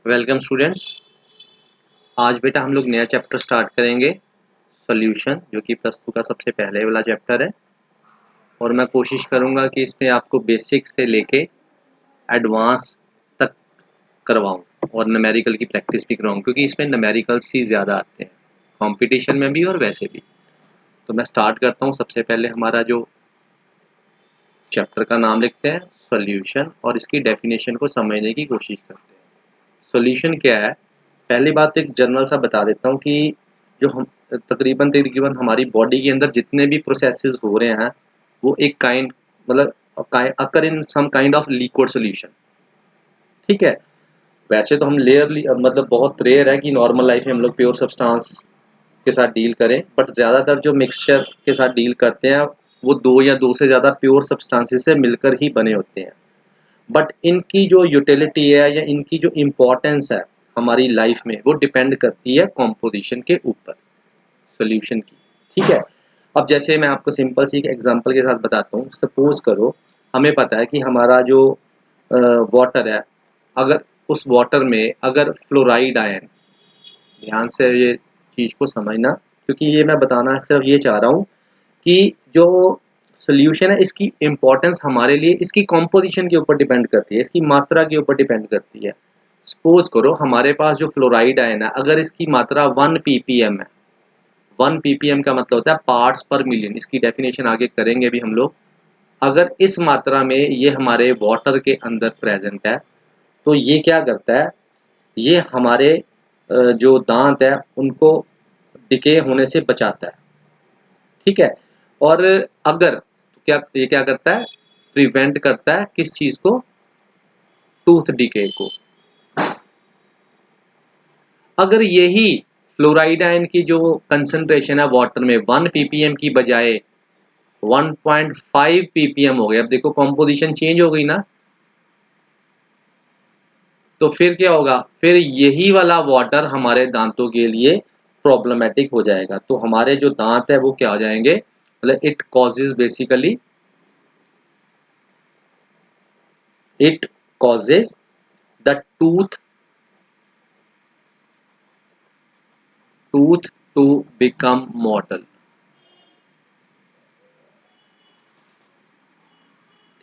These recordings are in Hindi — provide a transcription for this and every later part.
Welcome students. आज बेटा हम लोग नया चैप्टर स्टार्ट करेंगे सॉल्यूशन, जो कि प्लस टू का सबसे पहले वाला चैप्टर है। और मैं कोशिश करूंगा कि इसमें आपको बेसिक से लेके एडवांस तक करवाऊं और न्यूमेरिकल की प्रैक्टिस भी करवाऊं, क्योंकि इसमें न्यूमेरिकल्स ही ज़्यादा आते हैं कंपटीशन में भी और वैसे भी। तो मैं स्टार्ट करता हूँ। सबसे पहले हमारा जो चैप्टर का नाम लिखते हैं सॉल्यूशन, और इसकी डेफिनेशन को समझने की कोशिश करते हैं। सॉल्यूशन क्या है? पहली बात एक जनरल सा बता देता हूँ कि जो हम तकरीबन हमारी बॉडी के अंदर जितने भी प्रोसेसेस हो रहे हैं वो एक काइंड मतलब occur in some kind of liquid solution. ठीक है। वैसे तो हम लेयरली मतलब बहुत रेयर है कि नॉर्मल लाइफ में हम लोग प्योर सब्सटेंस के साथ डील करें, बट ज़्यादातर जो मिक्सचर के साथ डील करते हैं वो दो या दो से ज़्यादा प्योर सब्सटेंसेस से मिलकर ही बने होते हैं। बट इनकी जो यूटिलिटी है या इनकी जो इम्पोर्टेंस है हमारी लाइफ में, वो डिपेंड करती है कॉम्पोजिशन के ऊपर सॉल्यूशन की। ठीक है। अब जैसे मैं आपको सिंपल सी एक एग्जांपल के साथ बताता हूँ। सपोज करो हमें पता है कि हमारा जो वाटर है, अगर उस वाटर में अगर फ्लोराइड आयन, ध्यान से ये चीज़ को समझना, क्योंकि ये मैं बताना सिर्फ ये चाह रहा हूँ कि जो सोल्यूशन है इसकी इम्पोर्टेंस हमारे लिए इसकी कॉम्पोजिशन के ऊपर डिपेंड करती है, इसकी मात्रा के ऊपर डिपेंड करती है। सपोज करो हमारे पास जो फ्लोराइड आयन है, अगर इसकी मात्रा 1 ppm है। 1 ppm का मतलब होता है पार्ट्स पर मिलियन। इसकी डेफिनेशन आगे करेंगे भी हम लोग। अगर इस मात्रा में ये हमारे वाटर के अंदर प्रेजेंट है तो ये क्या करता है, ये हमारे जो दांत है उनको डिके होने से बचाता है। ठीक है। और अगर तो क्या ये क्या करता है, प्रिवेंट करता है किस चीज को, टूथ डिके को। अगर यही फ्लोराइड आयन की जो कंसंट्रेशन है वाटर में 1 ppm की बजाय 1.5 ppm हो गया, अब देखो कॉम्पोजिशन चेंज हो गई ना। तो फिर क्या होगा, फिर यही वाला वाटर हमारे दांतों के लिए प्रॉब्लमेटिक हो जाएगा। तो हमारे जो दांत है वो क्या हो जाएंगे, मतलब it causes basically, it causes the tooth to become mortal.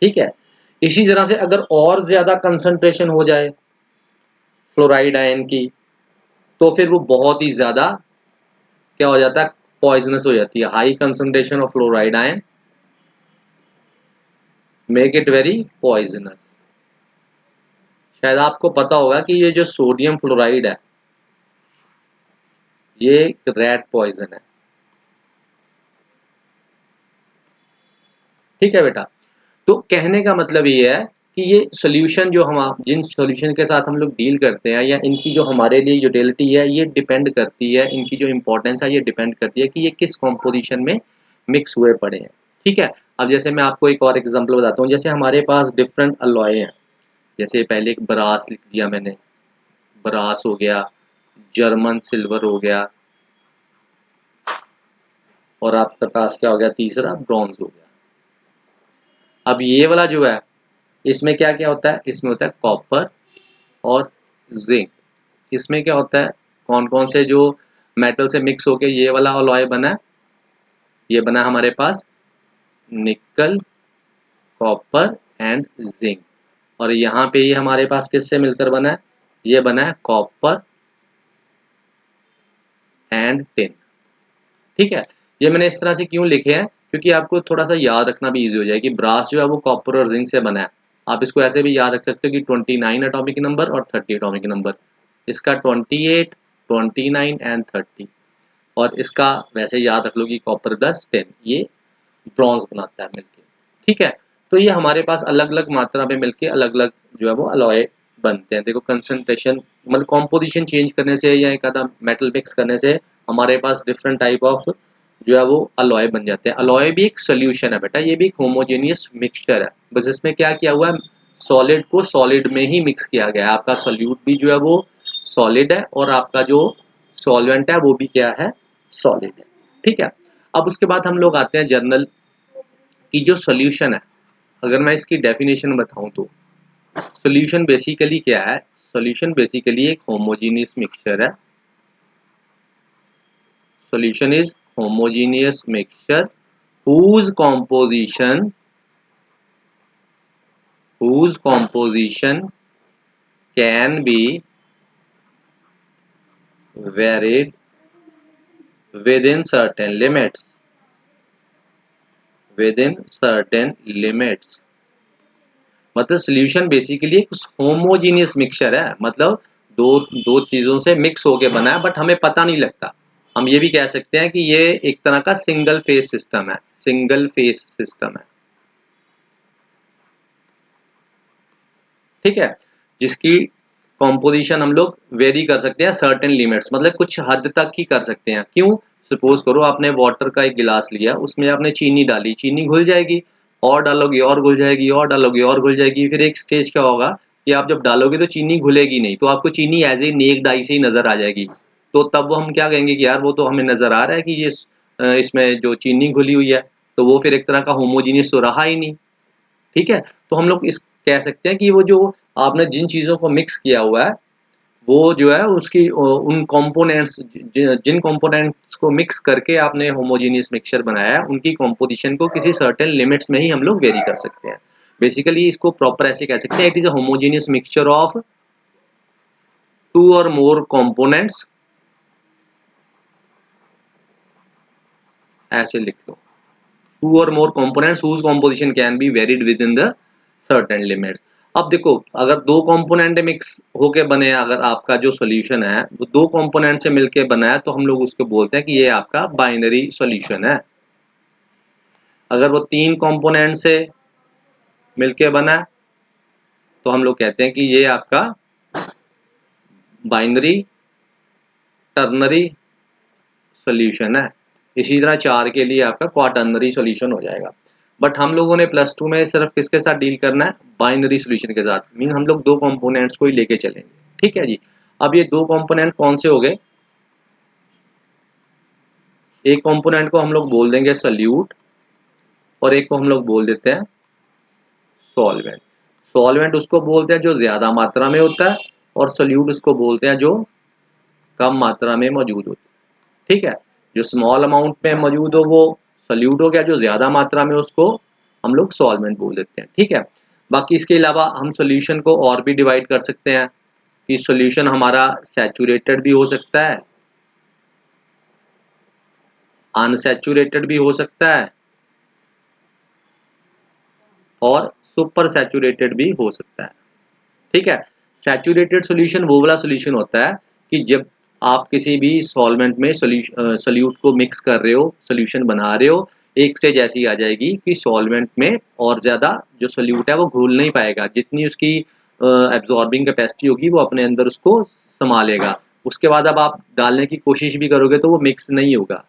ठीक है। इसी तरह से अगर और ज्यादा कंसंट्रेशन हो जाए फ्लोराइड आयन की, तो फिर वो बहुत ही ज्यादा क्या हो जाता है, पॉइजनस हो जाती है। High concentration of fluoride ion make it very poisonous. शायद आपको पता होगा कि ये जो सोडियम फ्लोराइड है ये एक रेड पॉइजन है। ठीक है बेटा। तो कहने का मतलब ये है कि ये सॉल्यूशन जो हम जिन सॉल्यूशन के साथ हम लोग डील करते हैं, या इनकी जो हमारे लिए यूटिलिटी है, ये डिपेंड करती है, इनकी जो इंपॉर्टेंस है ये डिपेंड करती है कि ये किस कॉम्पोजिशन में मिक्स हुए पड़े हैं। ठीक है। अब जैसे मैं आपको एक और एग्जांपल बताता हूँ। जैसे हमारे पास डिफरेंट अलॉय हैं। जैसे पहले एक ब्रास लिख दिया मैंने, ब्रास हो गया, जर्मन सिल्वर हो गया, और आपके पास क्या हो गया तीसरा, ब्रॉन्ज हो गया। अब ये वाला जो है इसमें क्या क्या होता है, इसमें होता है कॉपर और जिंक। इसमें क्या होता है, कौन कौन से जो मेटल से मिक्स होके ये वाला अलॉय बना है, ये बना हमारे पास निकल, कॉपर एंड जिंक। और यहाँ पे ये हमारे पास किससे मिलकर बना है, ये बना है कॉपर एंड टिन। ठीक है। ये मैंने इस तरह से क्यों लिखे हैं, क्योंकि आपको थोड़ा सा याद रखना भी इजी हो जाए कि ब्रास जो है वो कॉपर और जिंक से बना है। आप इसको ऐसे भी याद रख सकते हो कि 29 एटॉमिक नंबर और 30 एटॉमिक नंबर। इसका 28, 29 एंड 30। और इसका वैसे याद रख लो कि कॉपर 10, 10 ये ब्रॉन्ज बनाता है मिलके। ठीक है। तो ये हमारे पास अलग अलग मात्रा में मिलके अलग अलग जो है वो अलॉय बनते हैं। देखो कंसंट्रेशन मतलब कॉम्पोजिशन चेंज करने से या एक आधा मेटल मिक्स करने से हमारे पास डिफरेंट टाइप ऑफ जो है वो अलॉय बन जाते हैं। अलॉय भी एक सोल्यूशन है बेटा, ये भी एक होमोजेनियस मिक्सचर है। बस इसमें क्या किया हुआ है, सॉलिड को सॉलिड में ही मिक्स किया गया है। आपका सोल्यूट भी जो है वो सॉलिड है, और आपका जो सॉल्वेंट है वो भी क्या है, सॉलिड है। ठीक है। अब उसके बाद हम लोग आते हैं जर्नल की जो सोल्यूशन है। अगर मैं इसकी डेफिनेशन बताऊं तो सोल्यूशन बेसिकली क्या है, सॉल्यूशन बेसिकली एक होमोजीनियस मिक्सचर है। Solution is homogeneous mixture whose composition can be varied within certain limits, मतलब सोल्यूशन बेसिकली एक होमोजीनियस मिक्सचर है, मतलब दो दो चीजों से मिक्स होके बना है, बट हमें पता नहीं लगता। हम ये भी कह सकते हैं कि ये एक तरह का सिंगल फेज सिस्टम है, सिंगल फेज सिस्टम है, ठीक है, जिसकी कॉम्पोजिशन हम लोग वेरी कर सकते हैं सर्टेन लिमिट्स, मतलब कुछ हद तक ही कर सकते हैं। क्यों? सपोज करो आपने वाटर का एक गिलास लिया, उसमें आपने चीनी डाली, चीनी घुल जाएगी, और डालोगे और घुल जाएगी, और डालोगे और घुल जाएगी, फिर एक स्टेज क्या होगा कि आप जब डालोगे तो चीनी घुलेगी नहीं, तो आपको चीनी एज ए नेक डाई से ही नजर आ जाएगी। तो तब वो हम क्या कहेंगे कि यार वो तो हमें नजर आ रहा है कि ये इसमें जो चीनी घुली हुई है, तो वो फिर एक तरह का होमोजीनियस तो रहा ही नहीं, ठीक है। तो हम लोग इस कह सकते हैं कि वो जो आपने जिन चीजों को मिक्स किया हुआ है, वो जो है उसकी उन कंपोनेंट्स, जिन कंपोनेंट्स को मिक्स करके आपने होमोजेनियस मिक्सचर बनाया है, उनकी कंपोजिशन को किसी सर्टेन लिमिट्स में ही हम लोग वेरी कर सकते हैं। बेसिकली इसको प्रॉपर ऐसे कह सकते हैं, it is a homogeneous mixture of two or more components, ऐसे लिख लो, two or more components whose composition can be varied within the certain limits। अब देखो, अगर दो कंपोनेंट मिक्स होके बने, अगर आपका जो सॉल्यूशन है वो दो कंपोनेंट से मिलके बना है, तो हम लोग उसको बोलते हैं कि ये आपका बाइनरी सॉल्यूशन है। अगर वो तीन कंपोनेंट से मिलके बना है, तो हम लोग कहते हैं कि ये आपका बाइनरी टर्नरी सॉल्यूशन है। इसी तरह चार के लिए आपका क्वाटर्नरी सॉल्यूशन हो जाएगा। बट हम लोगों ने प्लस टू में सिर्फ किसके साथ डील करना है? बाइनरी सॉल्यूशन के साथ, मीन हम लोग दो कंपोनेंट्स को ही लेके चलेंगे, ठीक है जी। अब ये दो कंपोनेंट कौन से हो गए? एक कंपोनेंट को हम लोग बोल देंगे सॉल्यूट, और एक को हम लोग बोल देते हैं सॉल्वेंट। सॉल्वेंट उसको बोलते हैं जो ज्यादा मात्रा में होता है, और सॉल्यूट उसको बोलते हैं जो कम मात्रा में मौजूद होता है, ठीक है। जो स्मॉल अमाउंट में मौजूद हो वो सॉल्यूट हो गया, जो ज्यादा मात्रा में उसको हम लोग सॉल्वेंट बोल देते हैं, ठीक है। बाकी इसके अलावा हम सॉल्यूशन को और भी डिवाइड कर सकते हैं कि सॉल्यूशन हमारा सैचुरेटेड भी हो सकता है, अनसैचुरेटेड भी हो सकता है, और सुपर सैचुरेटेड भी हो सकता है, ठीक है। सैचुरेटेड सॉल्यूशन वो वाला सॉल्यूशन होता है कि जब आप किसी भी सॉल्वेंट में सॉल्यूट को मिक्स कर रहे हो, सॉल्यूशन बना रहे हो, एक स्टेज ऐसी आ जाएगी कि सॉल्वेंट में और ज्यादा जो सॉल्यूट है वो घुल नहीं पाएगा, जितनी उसकी एब्जॉर्बिंग कैपेसिटी होगी वो अपने अंदर उसको संभालेगा। उसके बाद अब आप डालने की कोशिश भी करोगे तो वो मिक्स नहीं होगा,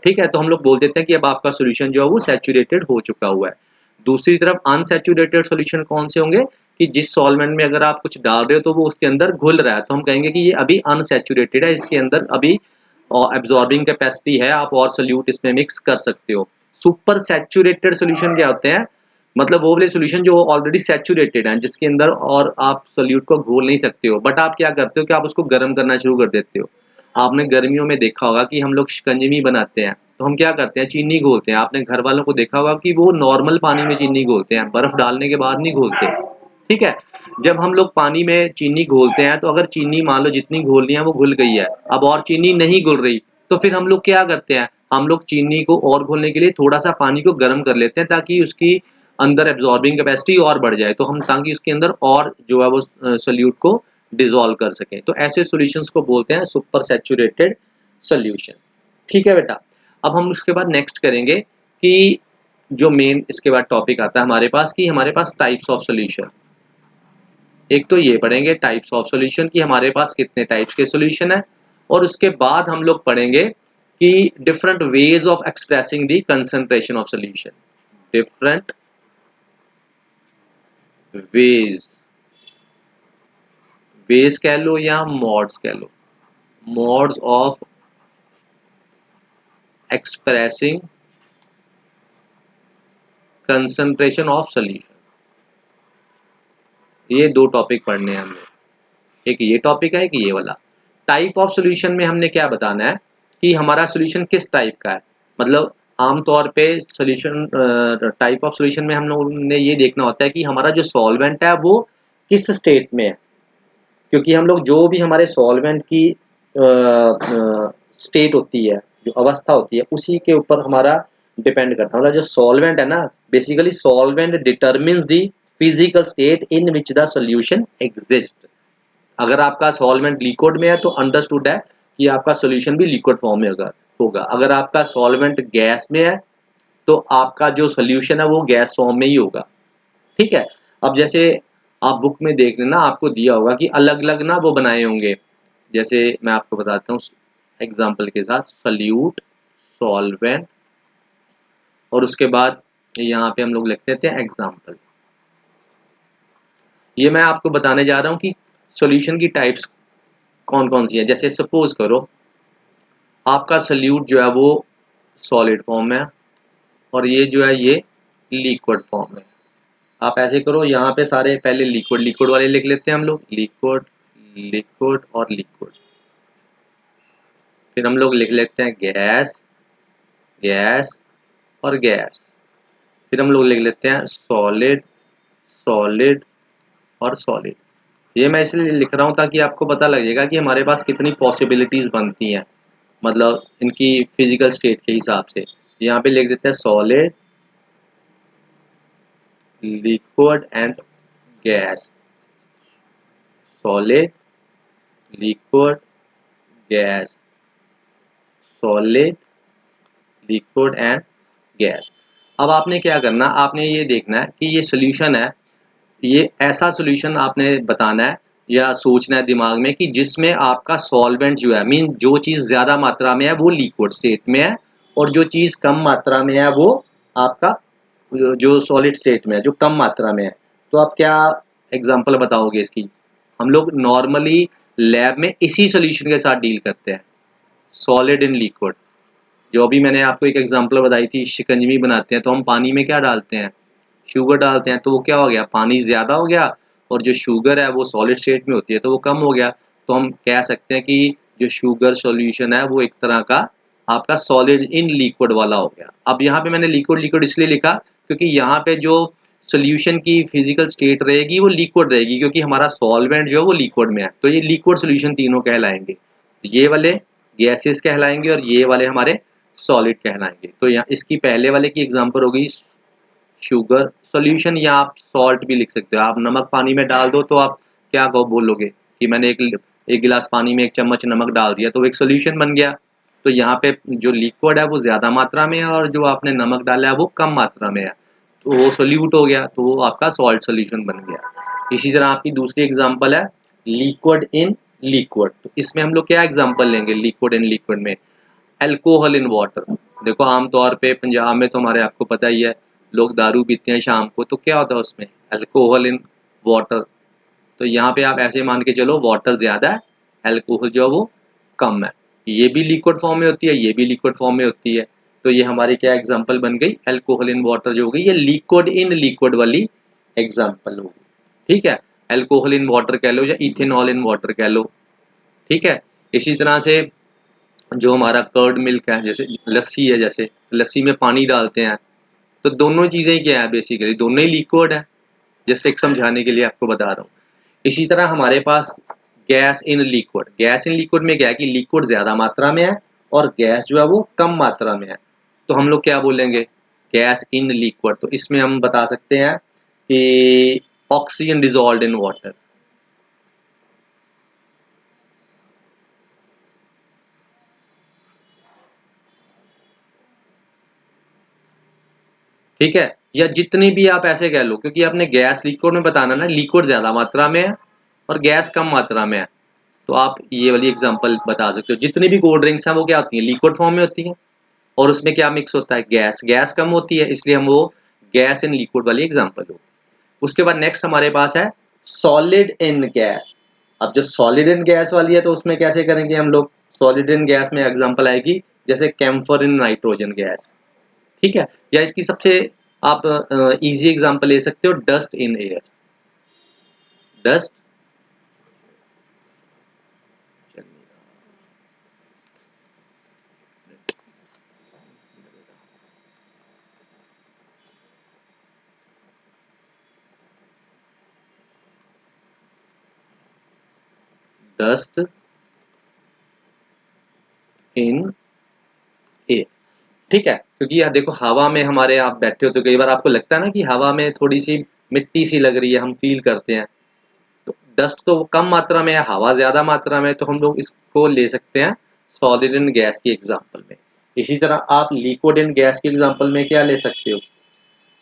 ठीक है। तो हम लोग बोल देते हैं कि अब आपका सॉल्यूशन जो है वो सैचुरेटेड हो चुका हुआ है। दूसरी तरफ अनसैचुरेटेड सॉल्यूशन कौन से होंगे कि जिस सॉल्वेंट में अगर आप कुछ डाल रहे हो तो वो उसके अंदर घुल रहा है, तो हम कहेंगे कि ये अभी अनसैचुरेटेड है, इसके अंदर अभी एब्जॉर्बिंग कैपेसिटी है, आप और सोल्यूट इसमें मिक्स कर सकते हो। सुपर सैचुरेटेड सॉल्यूशन क्या होते हैं? मतलब वो वाले सॉल्यूशन जो ऑलरेडी सैचुरेटेड हैं, जिसके अंदर और आप सोल्यूट को घोल नहीं सकते हो, बट आप क्या करते हो कि आप उसको गर्म करना शुरू कर देते हो। आपने गर्मियों में देखा होगा कि हम लोग शिकंजवी बनाते हैं, तो हम क्या करते हैं? चीनी घोलते हैं। आपने घर वालों को देखा होगा कि वो नॉर्मल पानी में चीनी घोलते हैं, बर्फ डालने के बाद नहीं घोलते, ठीक है। जब हम लोग पानी में चीनी घोलते हैं, तो अगर चीनी मान लो जितनी घोलनी है वो घुल गई है, अब और चीनी नहीं घुल रही, तो फिर हम लोग क्या करते हैं? हम लोग चीनी को और घोलने के लिए थोड़ा सा पानी को गर्म कर लेते हैं, ताकि उसकी अंदर एब्जॉर्बिंग कैपेसिटी और बढ़ जाए, तो हम ताकि उसके अंदर और जो है वो सोल्यूट को डिसॉल्व कर सकें। तो ऐसे सॉल्यूशंस को बोलते हैं सुपर सैचुरेटेड सॉल्यूशन, ठीक है बेटा। अब हम उसके बाद नेक्स्ट करेंगे कि जो मेन इसके बाद टॉपिक आता है हमारे पास कि हमारे पास टाइप्स ऑफ सॉल्यूशन। एक तो ये पढ़ेंगे टाइप्स ऑफ सॉल्यूशन कि हमारे पास कितने टाइप्स के सॉल्यूशन है, और उसके बाद हम लोग पढ़ेंगे कि different ways of expressing the concentration of solution. Different ways, ways कह लो या मोड्स कह लो, modes of expressing concentration of solution. ये दो टॉपिक पढ़ने हैं हमने, एक ये टॉपिक है, एक ये वाला। टाइप ऑफ सॉल्यूशन में हमने क्या बताना है कि हमारा सॉल्यूशन किस टाइप का है। मतलब आमतौर पे सॉल्यूशन टाइप ऑफ सॉल्यूशन में हम लोगों ने ये देखना होता है कि हमारा जो सॉल्वेंट है वो किस स्टेट में है, क्योंकि हम लोग जो भी हमारे सॉल्वेंट की स्टेट होती है, जो अवस्था होती है, उसी के ऊपर हमारा डिपेंड करता है। मतलब जो सॉल्वेंट है ना, basically solvent determines the physical state in which the solution exist. अगर आपका सॉल्वेंट लिक्विड में है तो अंडरस्टूड है कि आपका सॉल्यूशन भी लिक्विड फॉर्म में होगा। अगर आपका सॉल्वेंट गैस में है तो आपका जो सॉल्यूशन है वो गैस फॉर्म में ही होगा। ठीक है। अब जैसे आप बुक में देख लेना, आपको दिया होगा कि अलग अलग ना वो बनाए होंगे। जैसे मैं आपको बताता हूँ एग्जाम्पल के साथ, सॉल्यूट, सॉल्वेंट, और उसके बाद यहाँ पे हम लोग लिख देते हैं एग्जाम्पल। ये मैं आपको बताने जा रहा हूँ कि सॉल्यूशन की टाइप्स कौन कौन सी है। जैसे सपोज करो आपका सॉल्यूट जो है वो सॉलिड फॉर्म में है और ये जो है ये लिक्विड फॉर्म में। आप ऐसे करो, यहाँ पे सारे पहले लिक्विड लिक्विड वाले लिख लेते हैं हम लोग, लिक्विड, लिक्विड और लिक्विड। फिर हम लोग लिख लेते हैं गैस, गैस और गैस। फिर हम लोग लिख लेते हैं सॉलिड, सॉलिड और सॉलिड। ये मैं इसलिए लिख रहा हूँ ताकि आपको पता लगेगा कि हमारे पास कितनी पॉसिबिलिटीज बनती हैं, मतलब इनकी फिजिकल स्टेट के हिसाब से। यहाँ पे लिख देते हैं solid, liquid and gas, solid, liquid, gas, solid, liquid and gas. अब आपने क्या करना, आपने ये देखना है कि ये सॉल्यूशन है, ये ऐसा सॉल्यूशन आपने बताना है या सोचना है दिमाग में कि जिसमें आपका सॉल्वेंट जो है, मीन जो चीज़ ज़्यादा मात्रा में है वो लिक्विड स्टेट में है और जो चीज़ कम मात्रा में है वो आपका जो सॉलिड स्टेट में है, जो कम मात्रा में है। तो आप क्या एग्जांपल बताओगे इसकी? हम लोग नॉर्मली लैब में इसी सॉल्यूशन के साथ डील करते हैं, सॉलिड इन लिक्विड। जो अभी मैंने आपको एक एग्जांपल बताई थी, शिकंजवी बनाते हैं तो हम पानी में क्या डालते हैं, शुगर डालते हैं। तो वो क्या हो गया, पानी ज़्यादा हो गया और जो शुगर है वो सॉलिड स्टेट में होती है तो वो कम हो गया। तो हम कह सकते हैं कि जो शुगर सॉल्यूशन है वो एक तरह का आपका सॉलिड इन लिक्विड वाला हो गया। अब यहाँ पे मैंने लिक्विड लिक्विड इसलिए लिखा क्योंकि यहाँ पे जो सॉल्यूशन की फिजिकल स्टेट रहेगी वो लिक्विड रहेगी, क्योंकि हमारा सॉल्वेंट जो है वो लिक्विड में है। तो ये लिक्विड सॉल्यूशन तीनों कहलाएंगे, ये वाले गैसेस कहलाएंगे और ये वाले हमारे सॉलिड कहलाएंगे। तो यहाँ इसकी पहले वाले की एग्जांपल हो गई शुगर सॉल्यूशन, या आप सॉल्ट भी लिख सकते हो। आप नमक पानी में डाल दो तो आप क्या बोलोगे कि मैंने एक गिलास पानी में 1 चम्मच नमक डाल दिया तो एक सॉल्यूशन बन गया। तो यहाँ पे जो लिक्विड है वो ज़्यादा मात्रा में है और जो आपने नमक डाला है वो कम मात्रा में है, तो वो सोल्यूट हो गया, तो वो आपका सॉल्ट सॉल्यूशन बन गया। इसी तरह आपकी दूसरी एग्जांपल है लिक्विड इन लिक्विड। तो इसमें हम लोग क्या एग्जांपल लेंगे लिक्विड इन लिक्विड में? Alcohol in water. देखो आमतौर पे पंजाब में तो हमारे आपको पता ही है, लोग दारू पीते हैं शाम को, तो क्या होता है उसमें अल्कोहल इन वाटर। तो यहाँ पे आप ऐसे मान के चलो वाटर ज़्यादा है, अल्कोहल जो है वो कम है। ये भी लिक्विड फॉर्म में होती है, ये भी लिक्विड फॉर्म में होती है। तो ये हमारी क्या एग्जांपल बन गई, अल्कोहल इन वाटर जो हो गई, ये लिक्विड इन लिक्विड वाली एग्जांपल होगी। ठीक है, अल्कोहल इन वाटर कह लो या इथेनॉल इन वाटर कह लो। ठीक है। इसी तरह से जो हमारा कर्ड मिल्क है, जैसे लस्सी है, जैसे लस्सी में पानी डालते हैं, तो दोनों चीज़ें ही क्या है, बेसिकली दोनों ही लिक्विड है। जस्ट एक समझाने के लिए आपको बता रहा हूँ। इसी तरह हमारे पास gas in liquid, gas in liquid में क्या है कि लिक्विड ज़्यादा मात्रा में है और गैस जो है वो कम मात्रा में है। तो हम लोग क्या बोलेंगे, गैस इन लिक्विड। तो इसमें हम बता सकते हैं कि ऑक्सीजन डिजॉल्व्ड इन वाटर। ठीक है, या जितनी भी आप ऐसे कह लो, क्योंकि आपने गैस लिक्विड में बताना ना, लिक्विड ज़्यादा मात्रा में है और गैस कम मात्रा में है। तो आप ये वाली एग्जांपल बता सकते हो। जितनी भी कोल्ड ड्रिंक्स हैं वो क्या होती हैं, लिक्विड फॉर्म में होती हैं और उसमें क्या मिक्स होता है, गैस। गैस कम होती है इसलिए हम वो गैस इन लिक्विड वाली एग्जांपल हो। उसके बाद नेक्स्ट हमारे पास है सॉलिड इन गैस। अब जो सॉलिड इन गैस वाली है तो उसमें कैसे करेंगे हम लोग, सॉलिड इन गैस में एग्जांपल आएगी जैसे कैम्फर इन नाइट्रोजन गैस। ठीक है, या इसकी सबसे आप इजी एग्जांपल ले सकते हो, dust in air. Dust dust in air. ठीक है, क्योंकि यह देखो हवा में हमारे आप बैठे हो तो कई बार आपको लगता है ना कि हवा में थोड़ी सी मिट्टी सी लग रही है, हम फील करते हैं। तो डस्ट तो कम मात्रा में है, हवा ज्यादा मात्रा में, तो हम लोग इसको ले सकते हैं सॉलिड इन गैस की एग्जांपल में। इसी तरह आप लिक्विड इन गैस की एग्जांपल में क्या ले सकते हो,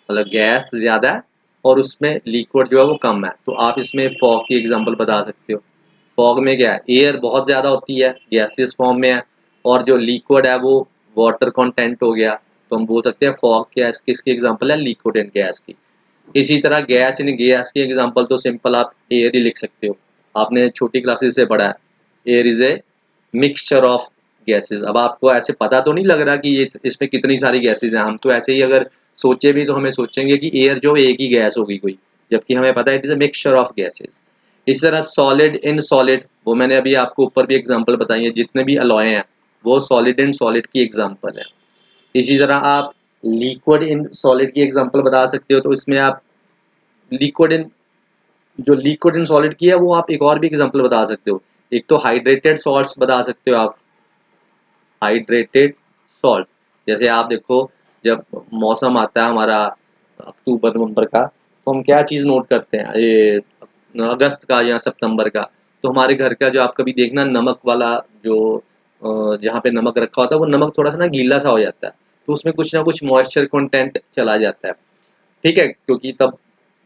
मतलब गैस ज्यादा है और उसमें लिक्विड जो है वो कम है, तो आप इसमें फॉग की एग्जांपल बता सकते हो। फॉग में क्या है, एयर बहुत ज्यादा होती है, गैसियस फॉर्म में है, और जो लिक्विड है वो वाटर कंटेंट हो गया, तो हम बोल सकते हैं फॉग क्या है, किसकी एग्जांपल है, लिक्विड इन गैस की। इसी तरह गैस इन गैस की एग्जांपल तो सिंपल आप एयर ही लिख सकते हो, आपने छोटी क्लासेस से पढ़ा है, air is a mixture of gases. अब आपको ऐसे पता तो नहीं लग रहा कि ये इसमें कितनी सारी गैसेस हैं, हम तो ऐसे ही अगर सोचे भी तो हमें सोचेंगे कि एयर जो एक ही गैस होगी कोई, जबकि हमें पता है it is a mixture of gases. इस तरह सॉलिड इन सॉलिड, वो मैंने अभी आपको ऊपर भी एग्जांपल बताई है, जितने भी अलॉय हैं वो सॉलिड इन सॉलिड की एग्जांपल है। इसी तरह आप लिक्विड इन सॉलिड की एग्जांपल बता सकते हो, तो इसमें आप लिक्विड इन जो लिक्विड इन सॉलिड की है वो आप एक और भी एग्जांपल बता सकते हो। एक तो हाइड्रेटेड सॉल्ट्स बता सकते हो आप, हाइड्रेटेड सॉल्ट, जैसे आप देखो जब मौसम आता है हमारा अक्टूबर नवंबर का, तो हम क्या चीज़ नोट करते हैं, ये अगस्त का या सितंबर का, तो हमारे घर का जो आप कभी देखना नमक वाला जो जहाँ पे नमक रखा होता है वो नमक थोड़ा सा ना गीला सा हो जाता है, तो उसमें कुछ ना कुछ मॉइस्चर कंटेंट चला जाता है। ठीक है, क्योंकि तब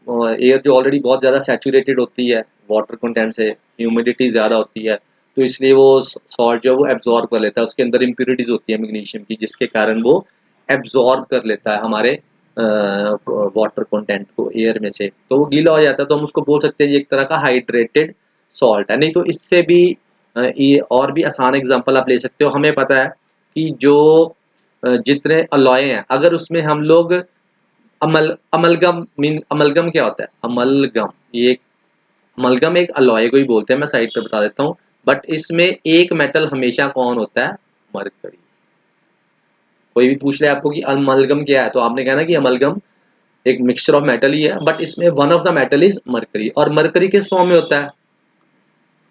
एयर जो ऑलरेडी बहुत ज़्यादा सैचुरेटेड होती है वाटर कंटेंट से, ह्यूमिडिटी ज़्यादा होती है, तो इसलिए वो सॉल्ट जो है वो एब्जॉर्ब कर लेता है, उसके अंदर इम्प्योरिटीज होती है मैग्नीशियम की, जिसके कारण वो एब्जॉर्ब कर लेता है हमारे वाटर कंटेंट को एयर में से, तो वो गीला हो जाता है, तो हम उसको बोल सकते हैं ये एक तरह का हाइड्रेटेड सॉल्ट है। नहीं तो इससे भी ये और भी आसान एग्जांपल आप ले सकते हो। हमें पता है कि जो जितने अलॉय हैं अगर उसमें हम लोग अमलगम मीन, अमलगम क्या होता है, अमलगम ये अमलगम एक अलॉय को ही बोलते हैं, मैं साइड पे बता देता हूँ। बट इसमें एक मेटल हमेशा कौन होता है, मरकरी। कोई भी पूछ ले आपको कि अमलगम क्या है, तो आपने कहना कि अमलगम एक मिक्सचर ऑफ मेटल ही है, बट इसमें one of the metal is mercury. और मरकरी किस फॉर्म में होता है,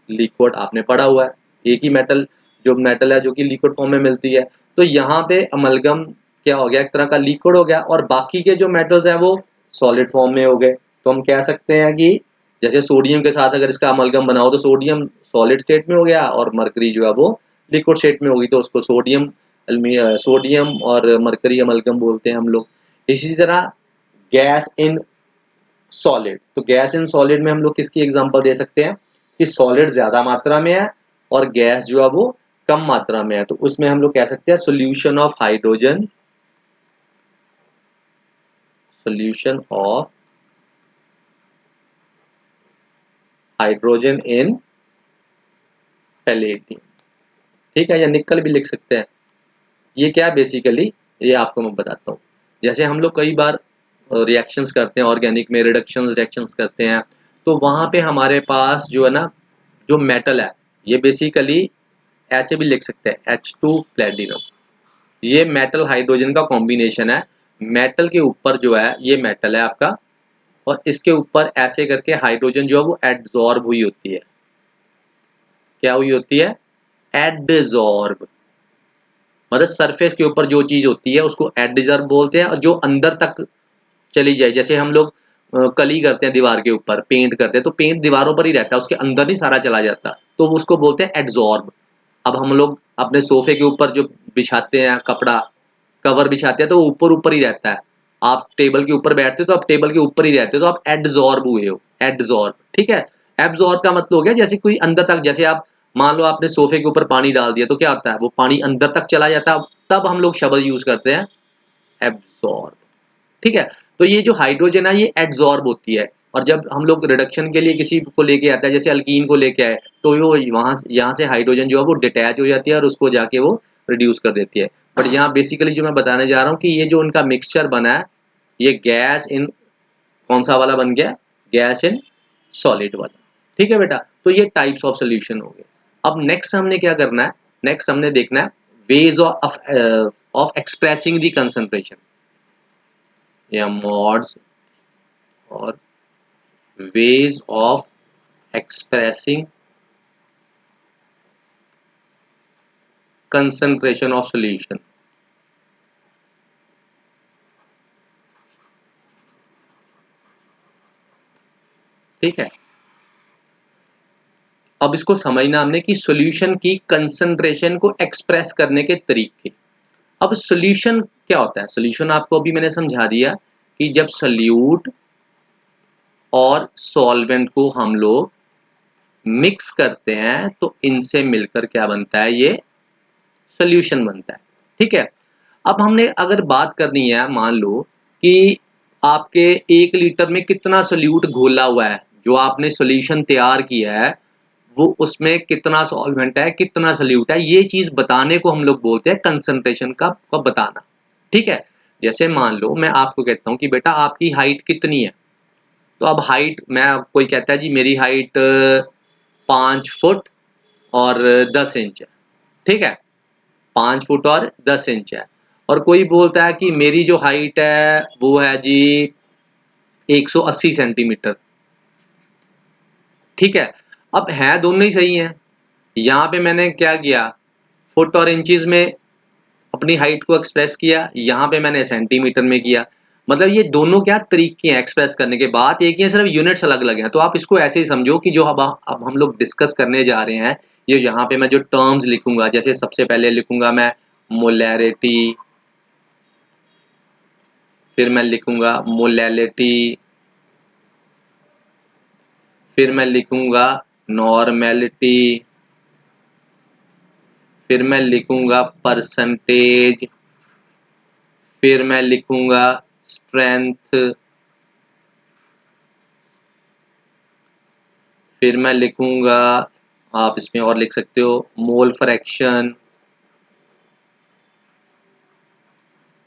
लिक्विड, आपने पढ़ा हुआ है, एक ही मेटल जो मेटल है जो कि लिक्विड फॉर्म में मिलती है। तो यहाँ पे अमलगम क्या हो गया, एक तरह का लिक्विड हो गया, और बाकी के जो मेटल्स हैं वो सॉलिड फॉर्म में हो गए। तो हम कह सकते हैं कि जैसे सोडियम के साथ अगर इसका अमलगम बनाओ तो सोडियम सॉलिड स्टेट में हो गया और मरकरी जो है वो लिक्विड स्टेट में होगी, तो उसको सोडियम सोडियम और मरकरी अमलगम बोलते हैं हम लोग। इसी तरह गैस इन सॉलिड, तो गैस इन सॉलिड में हम लोग किसकी एग्जांपल दे सकते हैं कि सॉलिड ज्यादा मात्रा में है और गैस जो है वो कम मात्रा में है, तो उसमें हम लोग कह सकते हैं solution of hydrogen, solution of hydrogen in palladium. ठीक है, या निकल भी लिख सकते हैं। ये क्या बेसिकली, ये आपको मैं बताता हूँ। जैसे हम लोग कई बार रिएक्शंस करते हैं ऑर्गेनिक में, रिडक्शन रिएक्शंस करते हैं, तो वहां पे हमारे पास जो है ना जो मेटल है, ये बेसिकली ऐसे भी लिख सकते हैं H2 प्लेटिनम, ये मेटल हाइड्रोजन का कॉम्बिनेशन है। मेटल के ऊपर जो है ये मेटल है आपका, और इसके ऊपर ऐसे करके हाइड्रोजन जो है वो एडजॉर्ब हुई होती है। क्या हुई होती है, एडजॉर्ब, मतलब सरफेस के ऊपर जो चीज होती है उसको एडजॉर्ब बोलते हैं, और जो अंदर तक चली जाए, जैसे हम लोग कली करते हैं दीवार के ऊपर, पेंट करते हैं, तो पेंट दीवारों पर ही रहता है, उसके अंदर नहीं सारा चला जाता, तो उसको बोलते हैं एडजॉर्ब। अब हम लोग अपने सोफे के ऊपर जो बिछाते हैं कपड़ा, कवर बिछाते हैं, तो वो ऊपर ऊपर ही रहता है। आप टेबल के ऊपर बैठते हो तो आप टेबल के ऊपर ही रहते हो, तो आप एडजॉर्ब हुए हो, एडजॉर्ब। ठीक है, एब्जॉर्ब का मतलब हो गया जैसे कोई अंदर तक, जैसे आप मान लो आपने सोफे के ऊपर पानी डाल दिया तो क्या होता है, वो पानी अंदर तक चला जाता है, तब हम लोग शब्द यूज करते हैं एब्जॉर्ब। ठीक है, तो ये जो हाइड्रोजन है ये एडजॉर्ब होती है, और जब हम लोग रिडक्शन के लिए किसी को लेके आता है, जैसे अल्कीन को लेके आए, तो वो वहां यहाँ से हाइड्रोजन जो है वो डिटैच हो जाती है और उसको जाके वो रिड्यूस कर देती है। बट यहाँ बेसिकली जो मैं बताने जा रहा हूँ कि ये जो उनका मिक्सचर बना है, ये गैस इन कौन सा वाला बन गया, गैस इन सॉलिड वाला। ठीक है बेटा, तो ये टाइप्स ऑफ सोल्यूशन हो गए। अब नेक्स्ट हमने क्या करना है, नेक्स्ट हमने देखना है veg of expressing the concentration, या मोड्स और ways of expressing concentration of solution. ठीक है, अब इसको समझना हमने कि सॉल्यूशन की कंसंट्रेशन को एक्सप्रेस करने के तरीके। अब सॉल्यूशन क्या होता है? सॉल्यूशन आपको अभी मैंने समझा दिया कि जब सॉल्यूट और सॉल्वेंट को हम लोग मिक्स करते हैं तो इनसे मिलकर क्या बनता है? ये सॉल्यूशन बनता है। ठीक है, अब हमने अगर बात करनी है, मान लो कि आपके 1 लीटर में कितना सॉल्यूट घोला हुआ है, जो आपने सॉल्यूशन तैयार किया है वो उसमें कितना सॉल्वेंट है, कितना सॉल्यूट है, ये चीज बताने को हम लोग बोलते हैं कंसंट्रेशन का बताना। ठीक है, जैसे मान लो मैं आपको कहता हूँ कि बेटा आपकी हाइट कितनी है, तो अब हाइट मैं कोई कहता है जी मेरी हाइट 5 फुट और 10 इंच है। ठीक है, 5 फुट और 10 इंच है, और कोई बोलता है कि मेरी जो हाइट है वो है जी 180 सेंटीमीटर। ठीक है, अब है दोनों ही सही है। यहाँ पे मैंने क्या किया, फुट और इंचेस में अपनी हाइट को एक्सप्रेस किया, यहाँ पे मैंने सेंटीमीटर में किया। मतलब ये दोनों क्या तरीके हैं एक्सप्रेस करने के, बात एक ही है, सिर्फ यूनिट्स अलग अलग हैं। तो आप इसको ऐसे ही समझो कि जो अब हम लोग डिस्कस करने जा रहे हैं, ये यहाँ पे मैं जो टर्म्स लिखूंगा, जैसे सबसे पहले लिखूंगा मैं मोलैरिटी, फिर मैं लिखूंगा मोलैलिटी, फिर मैं लिखूंगा नॉर्मेलिटी, फिर मैं लिखूंगा परसेंटेज, फिर मैं लिखूंगा स्ट्रेंथ, फिर मैं लिखूंगा, आप इसमें और लिख सकते हो मोल फ्रैक्शन,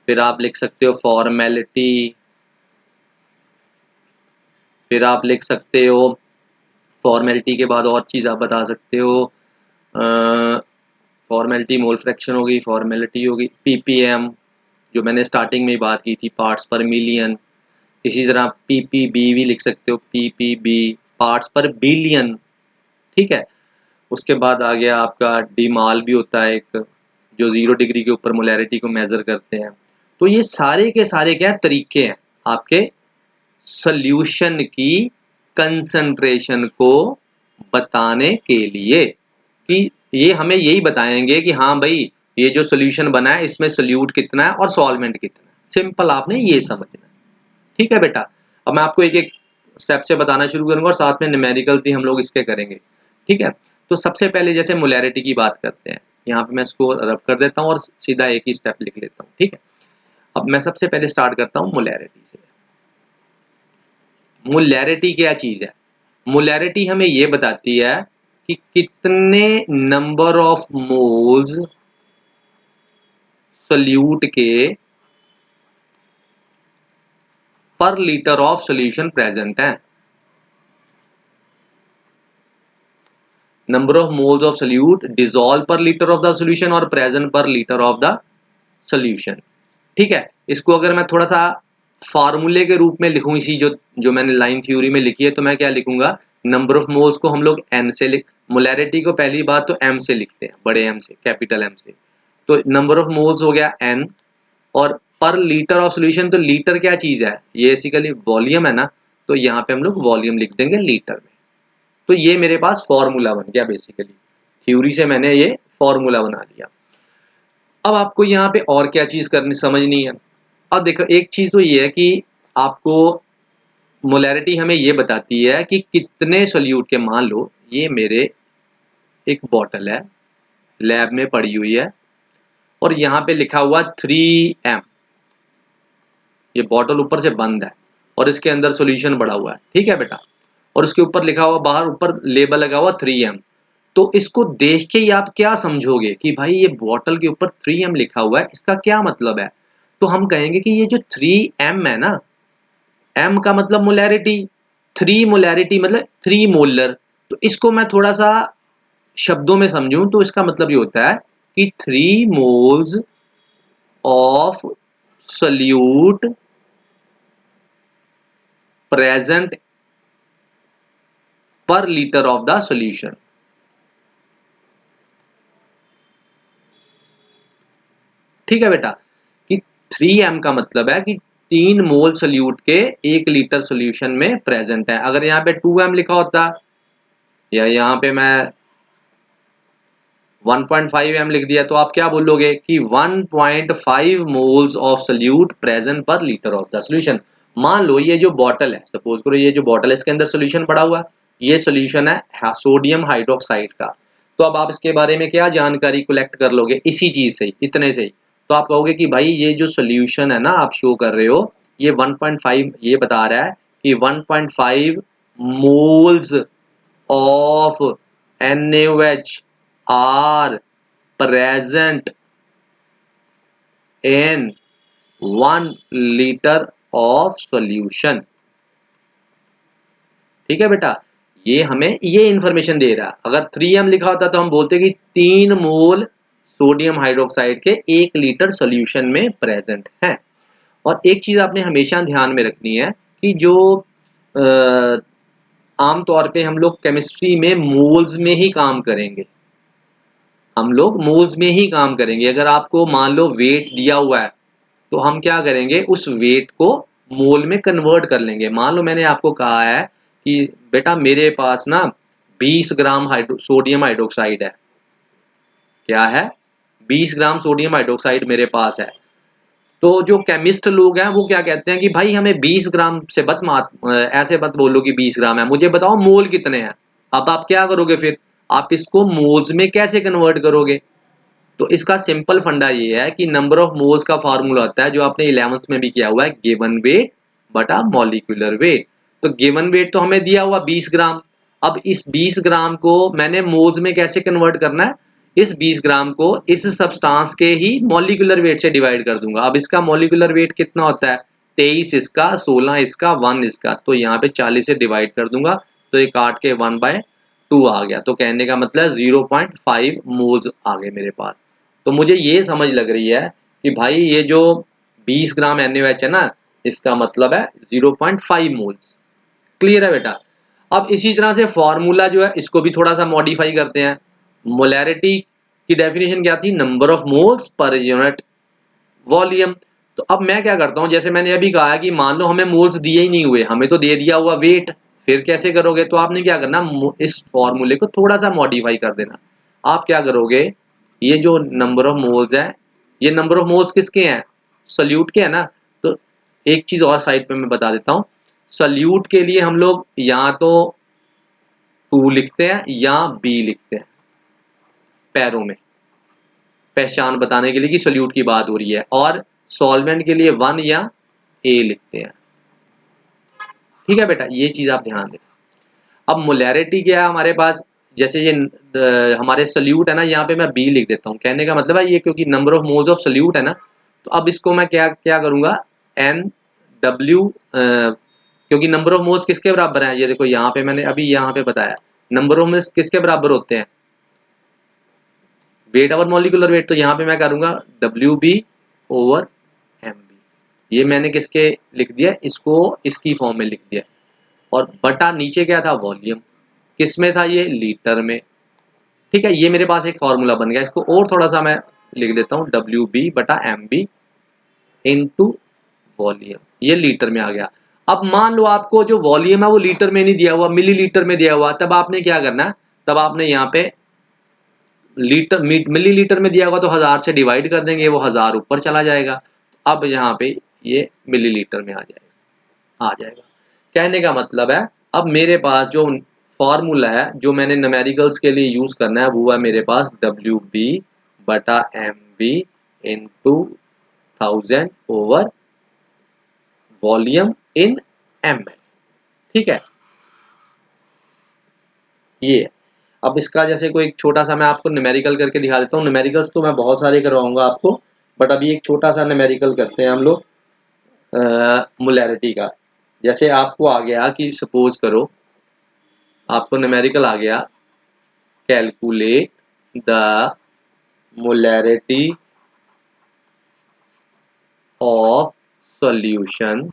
फिर आप लिख सकते हो फॉर्मेलिटी, फिर आप लिख सकते हो फॉर्मेलिटी के बाद और चीज़ आप बता सकते हो, फॉर्मेलिटी मोल फ्रैक्शन होगी, फॉर्मेलिटी होगी पीपीएम, जो मैंने स्टार्टिंग में बात की थी, पार्ट्स पर मिलियन। इसी तरह पीपीबी भी लिख सकते हो, पीपीबी पार्ट्स पर बिलियन। ठीक है, उसके बाद आ गया आपका डीमाल भी होता है एक, जो 0 डिग्री के ऊपर मोलैरिटी को मेजर करते हैं। तो ये सारे के सारे क्या तरीके हैं आपके सॉल्यूशन की कंसंट्रेशन को बताने के लिए, कि ये हमें यही बताएंगे कि हाँ भाई ये जो सॉल्यूशन बना है इसमें सोल्यूट कितना है और सॉल्वेंट कितना है। सिंपल आपने ये समझना है। ठीक है बेटा, अब मैं आपको एक एक स्टेप से बताना शुरू करूंगा और साथ में न्यूमेरिकल भी हम लोग इसके करेंगे। ठीक है, तो सबसे पहले जैसे मोलैरिटी की बात करते हैं, यहाँ पे मैं इसको रब कर देता हूँ और सीधा एक ही स्टेप लिख लेता हूँ। ठीक है, अब मैं सबसे पहले स्टार्ट करता हूँ मोलैरिटी से। मोलैरिटी क्या चीज है? मोलैरिटी हमें ये बताती है कि कितने नंबर ऑफ मोल्स सोल्यूट के पर लीटर ऑफ सॉल्यूशन प्रेजेंट है। Number of moles of solute dissolve पर लीटर ऑफ द सॉल्यूशन और प्रेजेंट पर लीटर ऑफ द सॉल्यूशन। ठीक है, इसको अगर मैं थोड़ा सा फार्मूले के रूप में लिखूं, इसी जो जो मैंने लाइन थ्योरी में लिखी है, तो मैं क्या लिखूंगा, नंबर ऑफ मोल्स को हम लोग n से लिख, मोलैरिटी को पहली बात तो m से लिखते हैं, बड़े m से, कैपिटल M से। तो नंबर ऑफ मोल्स हो गया n, और पर लीटर ऑफ सॉल्यूशन, तो लीटर क्या चीज है, ये बेसिकली वॉल्यूम है ना, तो यहाँ पे हम लोग वॉल्यूम लिख देंगे लीटर में। तो ये मेरे पास फॉर्मूला बन गया, बेसिकली थ्योरी से मैंने ये फॉर्मूला बना लिया। अब आपको यहाँ पे और क्या चीज करनी समझनी है। अब देखो एक चीज तो ये है कि आपको मोलैरिटी हमें ये बताती है कि कितने सोल्यूट के, मान लो ये मेरे एक बॉटल है, लैब में पड़ी हुई है, और यहाँ पे लिखा हुआ 3m, ये बॉटल ऊपर से बंद है और इसके अंदर सॉल्यूशन पड़ा हुआ है। ठीक है बेटा, और उसके ऊपर लिखा हुआ, बाहर ऊपर लेबल लगा हुआ 3m। तो इसको देख के ही आप क्या समझोगे कि भाई ये बॉटल के ऊपर 3m लिखा हुआ है, इसका क्या मतलब है? तो हम कहेंगे कि ये जो 3m है ना, m का मतलब मोलैरिटी, 3 मोलैरिटी मतलब 3 मोलर। तो इसको मैं थोड़ा सा शब्दों में समझूं तो इसका मतलब ये होता है कि 3 मोल्स ऑफ सोल्यूट प्रेजेंट पर लीटर ऑफ द सॉल्यूशन। ठीक है बेटा, कि 3m का मतलब है कि 3 मोल सोल्यूट के 1 लीटर सॉल्यूशन में प्रेजेंट है। अगर यहाँ पे 2m लिखा होता या यहाँ पे मैं 1.5m लिख दिया तो आप क्या बोलोगे कि 1.5 मोल्स ऑफ सोल्यूट प्रेजेंट पर लीटर ऑफ द सॉल्यूशन। मान लो ये जो बॉटल है, सपोज करो ये जो बॉटल है इसके अंदर सॉल्यूशन पड़ा हुआ, ये सॉल्यूशन है सोडियम हाइड्रोक्साइड का। तो अब आप इसके बारे में क्या जानकारी कलेक्ट कर लोगे इसी चीज से, इतने से ही। तो आप कहोगे कि भाई ये जो सॉल्यूशन है ना आप शो कर रहे हो, ये 1.5 ये बता रहा है कि 1.5 moles of NaOH are present in 1 liter of solution। ठीक है बेटा, ये हमें ये इंफॉर्मेशन दे रहा है। अगर 3m लिखा होता तो हम बोलते कि 3 मोल सोडियम हाइड्रोक्साइड के 1 लीटर सॉल्यूशन में प्रेजेंट है। और एक चीज आपने हमेशा ध्यान में रखनी है कि जो आमतौर पे हम लोग केमिस्ट्री में मोल्स में ही काम करेंगे, हम लोग मोल्स में ही काम करेंगे। अगर आपको मान लो वेट दिया हुआ है तो हम क्या करेंगे, उस वेट को मोल में कन्वर्ट कर लेंगे। मान लो मैंने आपको कहा है कि बेटा मेरे पास ना 20 ग्राम सोडियम हाइड्रोक्साइड है। क्या है? 20 ग्राम सोडियम हाइड्रोक्साइड मेरे पास है। तो जो केमिस्ट लोग हैं वो क्या कहते हैं कि भाई हमें 20 ग्राम से ऐसे मत बोलो कि 20 ग्राम है, मुझे बताओ मोल कितने हैं। अब आप क्या करोगे फिर, आप इसको मोल्स में कैसे कन्वर्ट करोगे? तो इसका सिंपल फंडा ये है कि नंबर ऑफ मोल्स का फार्मूला होता है जो आपने 11th में भी किया हुआ है, गिवन वेट बटा मॉलिक्यूलर वेट। तो गिवन वेट तो हमें दिया हुआ 20 ग्राम। अब इस 20 ग्राम को मैंने मोल्स में कैसे कन्वर्ट करना है, इस 20 ग्राम को इस सब्सटेंस के ही मॉलिक्यूलर वेट से डिवाइड कर दूंगा। अब इसका मॉलिक्यूलर वेट कितना होता है, 23 इसका, 16 इसका, 1 इसका, तो यहाँ पे 40 से डिवाइड कर दूंगा तो ये काट के 1/2 आ गया। तो कहने का मतलब 0.5 मोल्स आ गए मेरे पास। तो मुझे ये समझ लग रही है कि भाई ये जो 20 ग्राम NaOH है ना, इसका मतलब है 0.5 मोल्स। क्लियर है बेटा? अब इसी तरह से फॉर्मूला जो है इसको भी थोड़ा सा मॉडिफाई करते हैं। मोलैरिटी की डेफिनेशन क्या थी, number of moles per unit volume. तो अब मैं क्या करता हूं, जैसे मैंने अभी कहा कि मान लो हमें मोल्स दिए ही नहीं हुए, हमें तो दे दिया हुआ वेट, फिर कैसे करोगे? तो आपने क्या करना, इस फॉर्मूले को थोड़ा सा मॉडिफाई कर देना। आप क्या करोगे, ये जो नंबर ऑफ मोल्स है, ये नंबर ऑफ मोल्स किसके हैं, सोल्यूट के है ना। तो एक चीज और साइड पे मैं बता देता हूं, सोल्यूट के लिए हम लोग या तो 2 लिखते हैं या बी लिखते हैं पैरों में, पहचान बताने के लिए कि सोल्यूट की बात हो रही है, और सॉल्वेंट के लिए 1 या ए लिखते हैं। ठीक है बेटा, ये चीज आप ध्यान दें। अब मोलैरिटी क्या है हमारे पास, जैसे ये हमारे सोल्यूट है ना, यहाँ पे मैं बी लिख देता हूँ। कहने का मतलब है ये क्योंकि number of moles of solute है ना, तो अब इसको मैं क्या क्या करूंगा, एन डब्ल्यू, क्योंकि नंबर ऑफ मोल्स किसके बराबर है, ये देखो यहाँ पे मैंने अभी यहाँ पे बताया नंबर ऑफ मोल्स किसके बराबर होते हैं, वेट ओवर मॉलिक्यूलर वेट। तो यहाँ पे मैं करूंगा W B over M B. ये मैंने किसके लिख दिया, इसको इसकी फॉर्म में लिख दिया। और बटा नीचे क्या था, वॉल्यूम, किस में था, ये लीटर में। ठीक है, ये मेरे पास एक फॉर्मूला बन गया। इसको और थोड़ा सा मैं लिख देता हूँ, डब्ल्यू बी बटा एम बी इंटू वॉल्यूम, ये लीटर में आ गया। अब मान लो आपको जो वॉल्यूम है वो लीटर में नहीं दिया हुआ, मिली लीटर में दिया हुआ, तब आपने क्या करना है, तब आपने यहाँ पे लीटर मिली लीटर में दिया होगा तो 1000 से डिवाइड कर देंगे, वो 1000 ऊपर चला जाएगा। अब यहाँ पे ये मिलीलीटर में आ जाएगा। कहने का मतलब है अब मेरे पास जो फॉर्मूला है जो मैंने न्यूमेरिकल्स के लिए यूज करना है वो है मेरे पास डब्ल्यू बी बटा M B into 1000 over volume in ml। ठीक है, ये है। अब इसका जैसे कोई छोटा सा मैं आपको न्यूमेरिकल करके दिखा देता हूँ। न्यूमेरिकल्स तो मैं बहुत सारे करवाऊंगा आपको, बट अभी एक छोटा सा न्यूमेरिकल करते हैं हम लोग मोलैरिटी का। जैसे आपको आ गया कि सपोज करो आपको न्यूमेरिकल आ गया, calculate the molarity of solution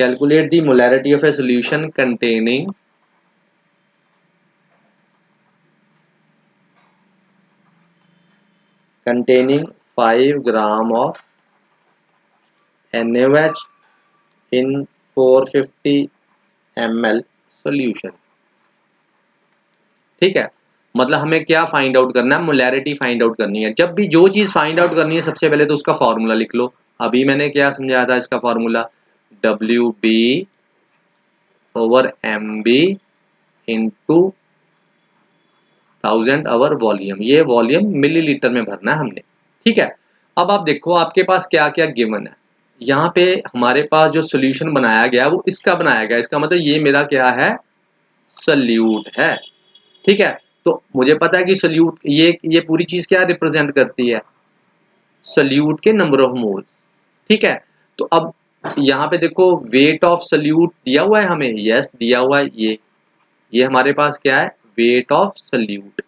calculate the molarity of A solution containing 5 gram of NaOH in 450 ml solution। ठीक है, मतलब हमें क्या फाइंड आउट करना है, मोलैरिटी फाइंड आउट करनी है। जब भी जो चीज फाइंड आउट करनी है सबसे पहले तो उसका फॉर्मूला लिख लो। अभी मैंने क्या समझाया था इसका formula, WB over MB into 1000 over volume. ये वॉल्यूम मिलीलीटर में भरना है हमने। ठीक है, अब आप देखो आपके पास क्या क्या गिवन है। यहाँ पे हमारे पास जो सोल्यूशन बनाया गया वो इसका बनाया गया, इसका मतलब ये मेरा क्या है, सल्यूट है। ठीक है, तो मुझे पता है कि सल्यूट ये पूरी चीज क्या रिप्रेजेंट करती है, सल्यूट के नंबर ऑफ मोल्स। ठीक है, तो अब यहाँ पे देखो वेट ऑफ सल्यूट दिया हुआ है हमें, यस दिया हुआ है, ये हमारे पास क्या है, वेट ऑफ सल्यूट।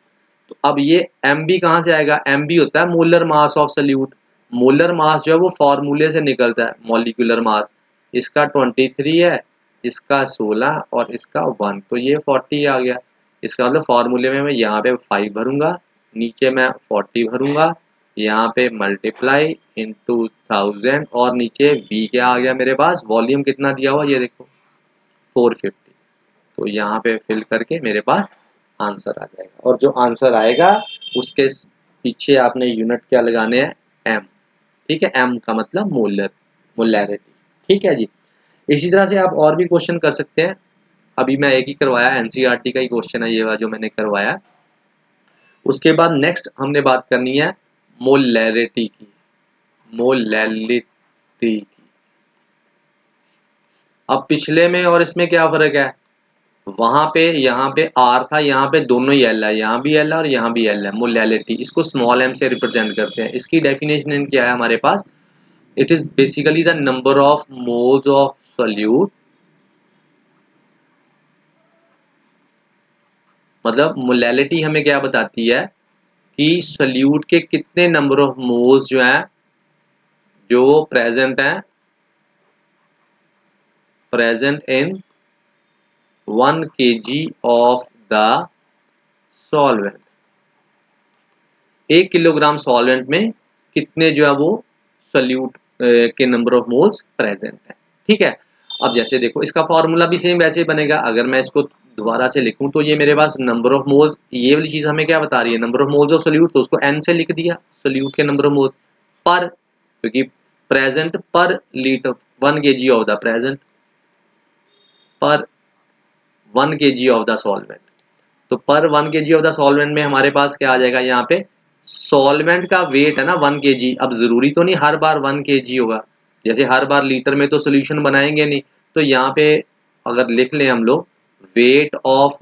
तो अब ये MB कहाँ से आएगा, MB होता है molar mass of solute. Molar mass जो है वो फॉर्मूले से निकलता है, मॉलिक्यूलर मास। इसका 23 है, इसका 16 और इसका 1, तो ये 40 आ गया। इसका मतलब फॉर्मूले में मैं यहाँ पे 5 भरूंगा, नीचे मैं 40 भरूंगा, यहाँ पे मल्टीप्लाई इंटू 1000 और नीचे V क्या आ गया मेरे पास, वॉल्यूम कितना दिया हुआ ये देखो 450। तो यहाँ पे फिल करके मेरे पास आंसर आ जाएगा, और जो आंसर आएगा उसके पीछे आपने यूनिट क्या लगाने हैं, M। ठीक है, M का मतलब मोलैरिटी। ठीक है जी, इसी तरह से आप और भी क्वेश्चन कर सकते हैं। अभी मैं एक ही करवाया, NCERT का ही क्वेश्चन है ये वाला जो मैंने करवाया। उसके बाद नेक्स्ट हमने बात करनी है मोलैरिटी की, मोलैलिटी की। अब पिछले में और इसमें क्या फर्क है, वहां पे यहाँ पे R था, यहाँ पे दोनों ही L है, यहाँ भी L है और यहाँ भी L है। मोलैलिटी इसको स्मॉल m से रिप्रेजेंट करते हैं। इसकी डेफिनेशन क्या है हमारे पास, it is basically the number of moles of solute, मतलब मोलैलिटी हमें क्या बताती है कि सोल्यूट के कितने नंबर ऑफ मोल्स जो हैं जो present in 1 kg of the solvent. 1 kilogram solvent में कितने जो है वो सोल्यूट के नंबर ऑफ मोल्स प्रेजेंट है। ठीक है, अब जैसे देखो इसका फॉर्मूला भी सेम वैसे ही बनेगा। अगर मैं इसको दोबारा से लिखूं तो ये मेरे पास नंबर ऑफ मोल्स, ये वाली चीज हमें क्या बता रही है, number of moles of solute, तो उसको n से लिख दिया, सोल्यूट के नंबर ऑफ मोल्स पर, क्योंकि प्रेजेंट पर litre 1 kg of the present पर 1 kg ऑफ द सॉल्वेंट। तो पर 1 kg ऑफ द सॉल्वेंट में हमारे पास क्या आ जाएगा, यहाँ पे सॉल्वेंट का वेट है ना 1 kg। अब जरूरी तो नहीं हर बार 1 kg होगा, जैसे हर बार लीटर में तो सोल्यूशन बनाएंगे नहीं। तो यहाँ पे अगर लिख लें हम लोग weight of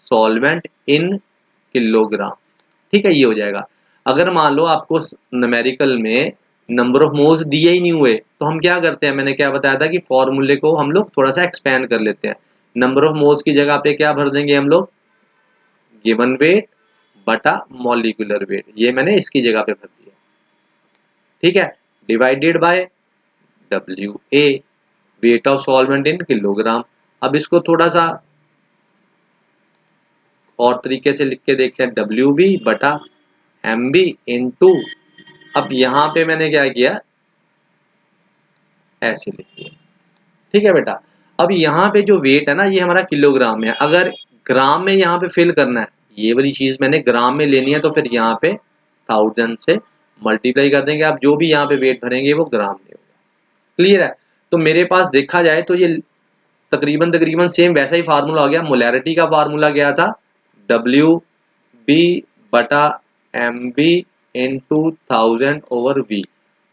solvent in kilogram. ठीक है, ये हो जाएगा। अगर मान लो आपको न्यूमेरिकल में नंबर ऑफ मोल्स दिए ही नहीं हुए तो हम क्या करते हैं, मैंने क्या बताया था कि फॉर्मूले को हम लोग थोड़ा सा एक्सपेंड कर लेते हैं। नंबर ऑफ मोल्स की जगह पे क्या भर देंगे हम लोग, गिवन वेट बटा मॉलिक्यूलर वेट, ये मैंने इसकी जगह पे भर दिया। ठीक है, divided by WA, weight of solvent in kilogram. अब इसको थोड़ा सा और तरीके से लिख के देखते हैं, WB बटा MB इंटू, अब यहाँ पे मैंने क्या किया, ऐसे लिख दिया। ठीक है बेटा, अब यहाँ पे जो वेट है ना ये हमारा किलोग्राम में है। अगर ग्राम में यहाँ पे फिल करना है, ये वाली चीज मैंने ग्राम में लेनी है, तो फिर यहाँ पे 1000 से मल्टीप्लाई कर देंगे। आप जो भी यहाँ पे वेट भरेंगे वो ग्राम में होगा। क्लियर है, तो मेरे पास देखा जाए तो ये तकरीबन तकरीबन सेम वैसा ही फार्मूला हो गया। मोलैरिटी का फार्मूला क्या था, WB बटा MB इंटू 1000 ओवर V,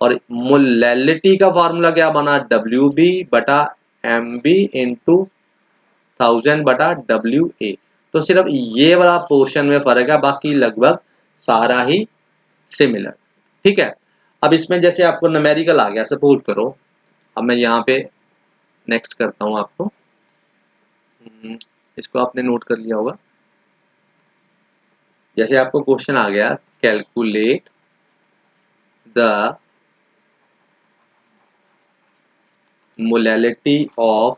और मोलैलिटी का फार्मूला क्या बना, WB बटा MB इंटू 1000 बटा WA। तो सिर्फ ये वाला पोर्शन में फर्क है, बाकी लगभग सारा ही सिमिलर। ठीक है, अब इसमें जैसे आपको न्यूमेरिकल आ गया, सपोज करो, अब मैं यहाँ पे नेक्स्ट करता हूँ आपको, इसको आपने नोट कर लिया होगा। जैसे आपको क्वेश्चन आ गया, calculate the molality of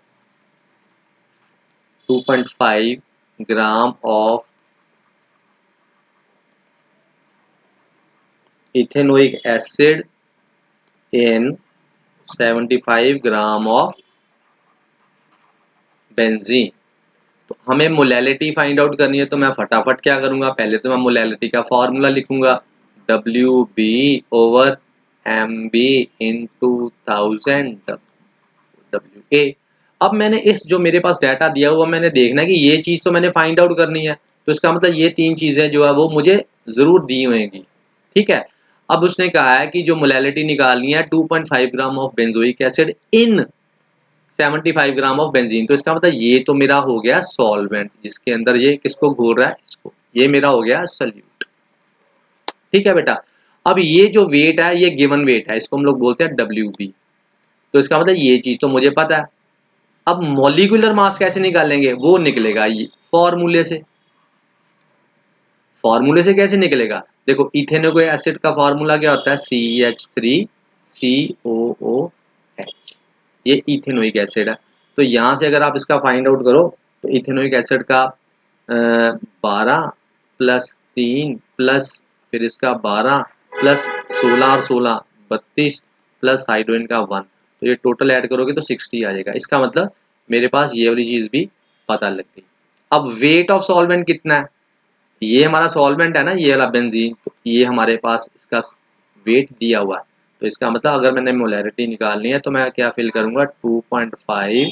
2.5 gram of ethanoic acid in 75 gram of benzene. तो हमें मोलैलिटी फाइंड आउट करनी है, तो मैं फटाफट क्या करूंगा, पहले तो मैं मोलैलिटी का फॉर्मूला लिखूंगा WB over MB into 1000 WA। अब मैंने इस जो मेरे पास डाटा दिया हुआ मैंने देखना है कि ये चीज तो मैंने फाइंड आउट करनी है, तो इसका मतलब ये तीन चीजें जो है वो मुझे जरूर दी होंगी। ठीक है, अब उसने कहा है कि जो मोलैलिटी निकालनी है 2.5 gram of benzoic acid in 75 gram of benzene, तो इसका मतलब ये तो मेरा हो गया सॉल्वेंट जिसके अंदर ये किसको घोल रहा है, इसको, ये मेरा हो गया सॉल्यूट। ठीक है बेटा, अब ये जो वेट है ये गिवन वेट है, इसको हम लोग बोलते हैं WB। तो इसका मतलब ये चीज तो मुझे पता है। अब मॉलिक्यूलर मास कैसे निकालेंगे, वो निकलेगा ये फॉर्मूले से। फॉर्मूले से कैसे निकलेगा, देखो इथेनोइक एसिड का फॉर्मूला क्या होता है, CH3COOH, ये इथेनोइक एसिड है। तो यहाँ से अगर आप इसका फाइंड आउट करो तो इथेनोइक एसिड का 12 प्लस 3 प्लस फिर इसका 12 प्लस 16 और 16 32 प्लस हाइड्रोजन का 1, तो ये टोटल ऐड करोगे तो 60 आ जाएगा। इसका मतलब मेरे पास ये वाली चीज भी पता लग गई। अब वेट ऑफ सॉल्वेंट कितना है, ये हमारा सॉल्वेंट है ना ये वाला बेंजीन, तो ये हमारे पास इसका वेट दिया हुआ है। तो इसका मतलब अगर मैंने मोलैरिटी निकालनी है तो मैं क्या फिल करूंगा 2.5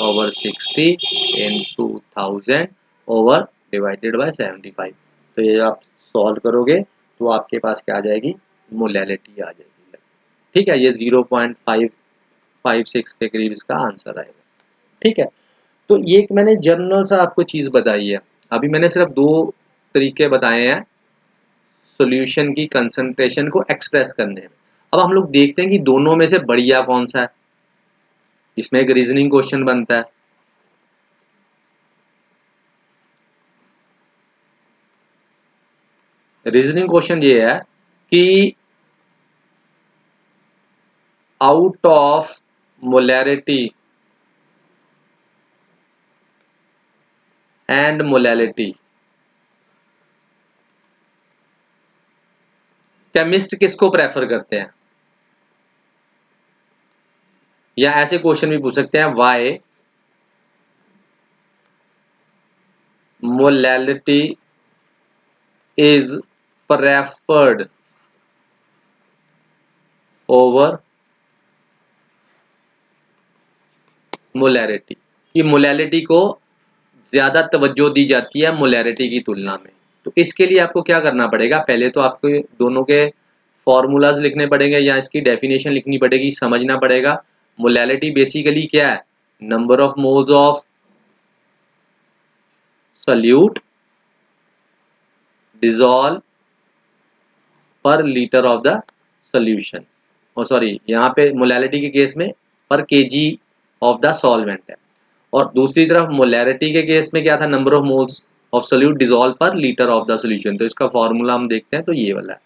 over 60 into 1000 over divided by 75। तो ये आप सॉल्व करोगे तो आपके पास क्या आ जाएगी, मोलैलिटी आ जाएगी। ठीक है, ये 0.556 के करीब इसका आंसर आएगा। ठीक है, तो ये एक मैंने जनरल सा आपको चीज बताई है। अभी मैंने सिर्फ दो तरीके बताए हैं सॉल्यूशन की कंसंट्रेशन को एक्सप्रेस करने में। अब हम लोग देखते हैं कि दोनों में से बढ़िया कौन सा है। इसमें एक रीजनिंग क्वेश्चन बनता है, रीजनिंग क्वेश्चन ये है कि out of molarity and molality chemist किसको प्रेफर करते हैं, या ऐसे क्वेश्चन भी पूछ सकते हैं why molality is preferred over molarity, कि मोलैलिटी को ज्यादा तवज्जो दी जाती है मोलैरिटी की तुलना में। तो इसके लिए आपको क्या करना पड़ेगा, पहले तो आपको दोनों के फॉर्मूलाज लिखने पड़ेंगे या इसकी डेफिनेशन लिखनी पड़ेगी, समझना पड़ेगा। मोलैलिटी बेसिकली क्या है, number of moles of solute dissolve पर लीटर ऑफ द सॉल्यूशन, और सॉरी यहाँ पे मोलैलिटी के केस में पर केजी ऑफ द सॉल्वेंट है, और दूसरी तरफ मोलैरिटी के केस में क्या था, number of moles of solute dissolve पर लीटर ऑफ द सॉल्यूशन। तो इसका फॉर्मूला हम देखते हैं, तो ये वाला है।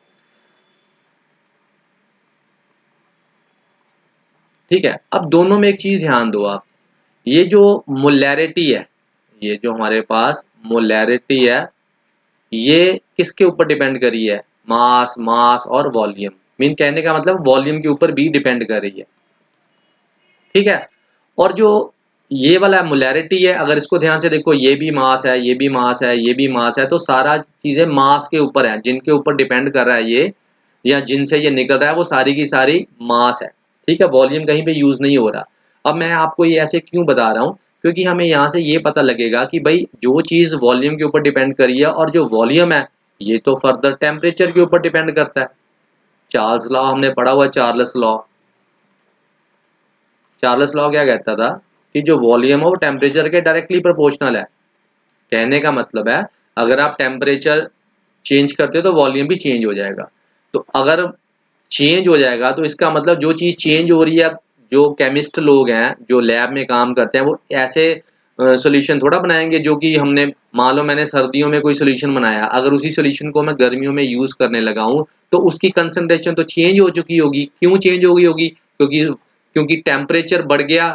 ठीक है, अब दोनों में एक चीज ध्यान दो आप, ये जो मोलैरिटी है, ये जो हमारे पास मोलैरिटी है ये किसके ऊपर डिपेंड कर रही है, मास, मास और वॉल्यूम। मीन कहने का मतलब वॉल्यूम के ऊपर भी डिपेंड कर रही है। ठीक है, और जो ये वाला मोलैरिटी है, अगर इसको ध्यान से देखो, ये भी मास है, ये भी मास है, ये भी मास है, तो सारा चीजें मास के ऊपर है, जिनके ऊपर डिपेंड कर रहा है ये, या जिनसे ये निकल रहा है वो सारी की सारी मास है। ठीक है, वॉल्यूम कहीं पे यूज नहीं हो रहा। अब मैं आपको ये ऐसे क्यों बता रहा हूँ, क्योंकि हमें यहाँ से ये पता लगेगा कि भाई जो चीज वॉल्यूम के ऊपर डिपेंड करी है, और जो वॉल्यूम है ये तो फर्दर टेम्परेचर के ऊपर डिपेंड करता है। चार्ल्स लॉ हमने पढ़ा हुआ, चार्ल्स लॉ, चार्ल्स लॉ क्या कहता था कि जो वॉल्यूम है वो टेम्परेचर के डायरेक्टली प्रोपोर्शनल है। कहने का मतलब है अगर आप टेम्परेचर चेंज करते हो तो वॉल्यूम भी चेंज हो जाएगा। तो अगर चेंज हो जाएगा तो इसका मतलब जो चीज चेंज हो रही है, जो केमिस्ट लोग हैं जो लैब में काम करते हैं वो ऐसे सॉल्यूशन थोड़ा बनाएंगे जो कि हमने, मान लो मैंने सर्दियों में कोई सॉल्यूशन बनाया, अगर उसी सॉल्यूशन को मैं गर्मियों में यूज करने लगा हूं तो उसकी कंसंट्रेशन तो चेंज हो चुकी होगी। क्यों चेंज हो गई होगी, क्योंकि क्योंकि टेम्परेचर बढ़ गया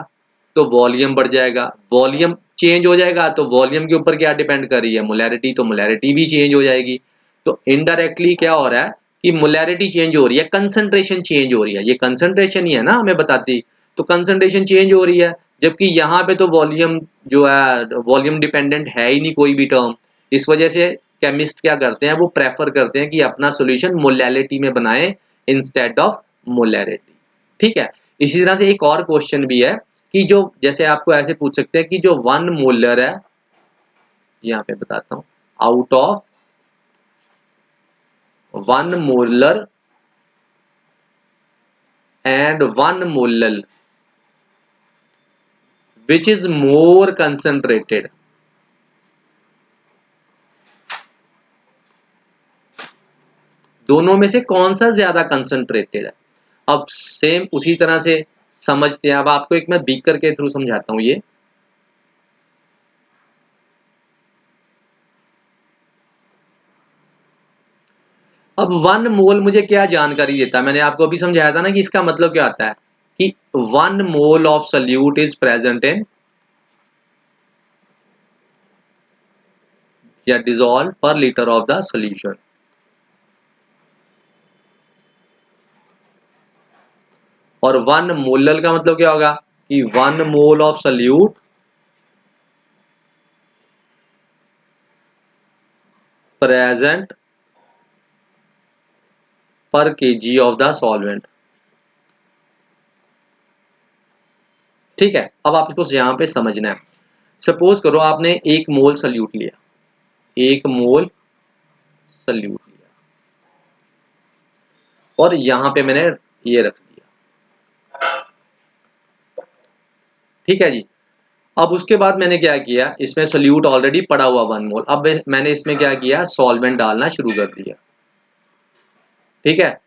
तो वॉल्यूम बढ़ जाएगा, वॉल्यूम चेंज हो जाएगा तो वॉल्यूम के ऊपर क्या डिपेंड कर रही है, मोलैरिटी, तो मोलैरिटी भी चेंज हो जाएगी। तो इनडायरेक्टली क्या हो रहा है कि मोलैरिटी चेंज हो रही है, कंसंट्रेशन चेंज हो रही है, ये कंसंट्रेशन ही है ना हमें बताती, तो कंसंट्रेशन चेंज हो रही है, जबकि यहाँ पे तो वॉल्यूम जो है वॉल्यूम डिपेंडेंट है ही नहीं कोई भी टर्म। इस वजह से केमिस्ट क्या करते हैं, वो प्रेफर करते हैं कि अपना सॉल्यूशन मोलैलिटी में बनाएं इंस्टेड ऑफ मोलैरिटी। ठीक है, इसी तरह से एक और क्वेश्चन भी है कि जो जैसे आपको ऐसे पूछ सकते हैं कि जो 1 मोलर है, यहाँ पे बताता हूं, out of 1 molar and 1 molal which is more concentrated, दोनों में से कौन सा ज्यादा कंसंट्रेटेड है। अब सेम उसी तरह से समझते हैं। अब आपको एक मैं बीकर के थ्रू समझाता हूं ये। अब 1 मोल मुझे क्या जानकारी देता है, मैंने आपको अभी समझाया था ना कि इसका मतलब क्या आता है कि 1 mole of solute is present in या डिसॉल्व पर लीटर ऑफ द सॉल्यूशन। और 1 मोलल का मतलब क्या होगा कि 1 मोल ऑफ सल्यूट प्रेजेंट पर केजी ऑफ द सॉल्वेंट। ठीक है, अब आप इसको यहां पे समझना है। सपोज करो आपने 1 मोल सल्यूट लिया, 1 मोल सल्यूट लिया और यहां पे मैंने ये रख दिया। ठीक है जी, अब उसके बाद मैंने क्या किया, इसमें सल्यूट ऑलरेडी पड़ा हुआ 1 मोल, अब मैंने इसमें क्या किया, सॉल्वेंट डालना शुरू कर दिया। ठीक है,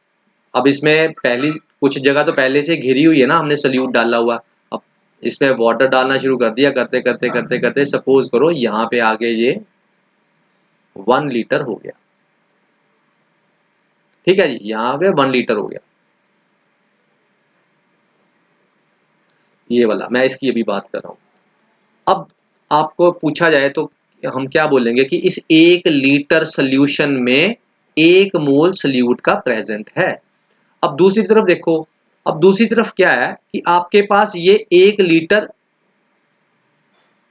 अब इसमें पहली कुछ जगह तो पहले से घिरी हुई है ना, हमने सल्यूट डाला हुआ, अब इसमें वाटर डालना शुरू कर दिया, करते करते करते करते सपोज करो यहाँ पे आगे ये 1 लीटर हो गया। ठीक है जी, यहाँ पे 1 लीटर हो गया, ये वाला मैं इसकी अभी बात कर रहा हूं। अब आपको पूछा जाए तो हम क्या बोलेंगे कि इस 1 लीटर सोल्यूशन में 1 मोल सल्यूट का प्रेजेंट है। अब दूसरी तरफ देखो, अब दूसरी तरफ क्या है कि आपके पास ये 1 लीटर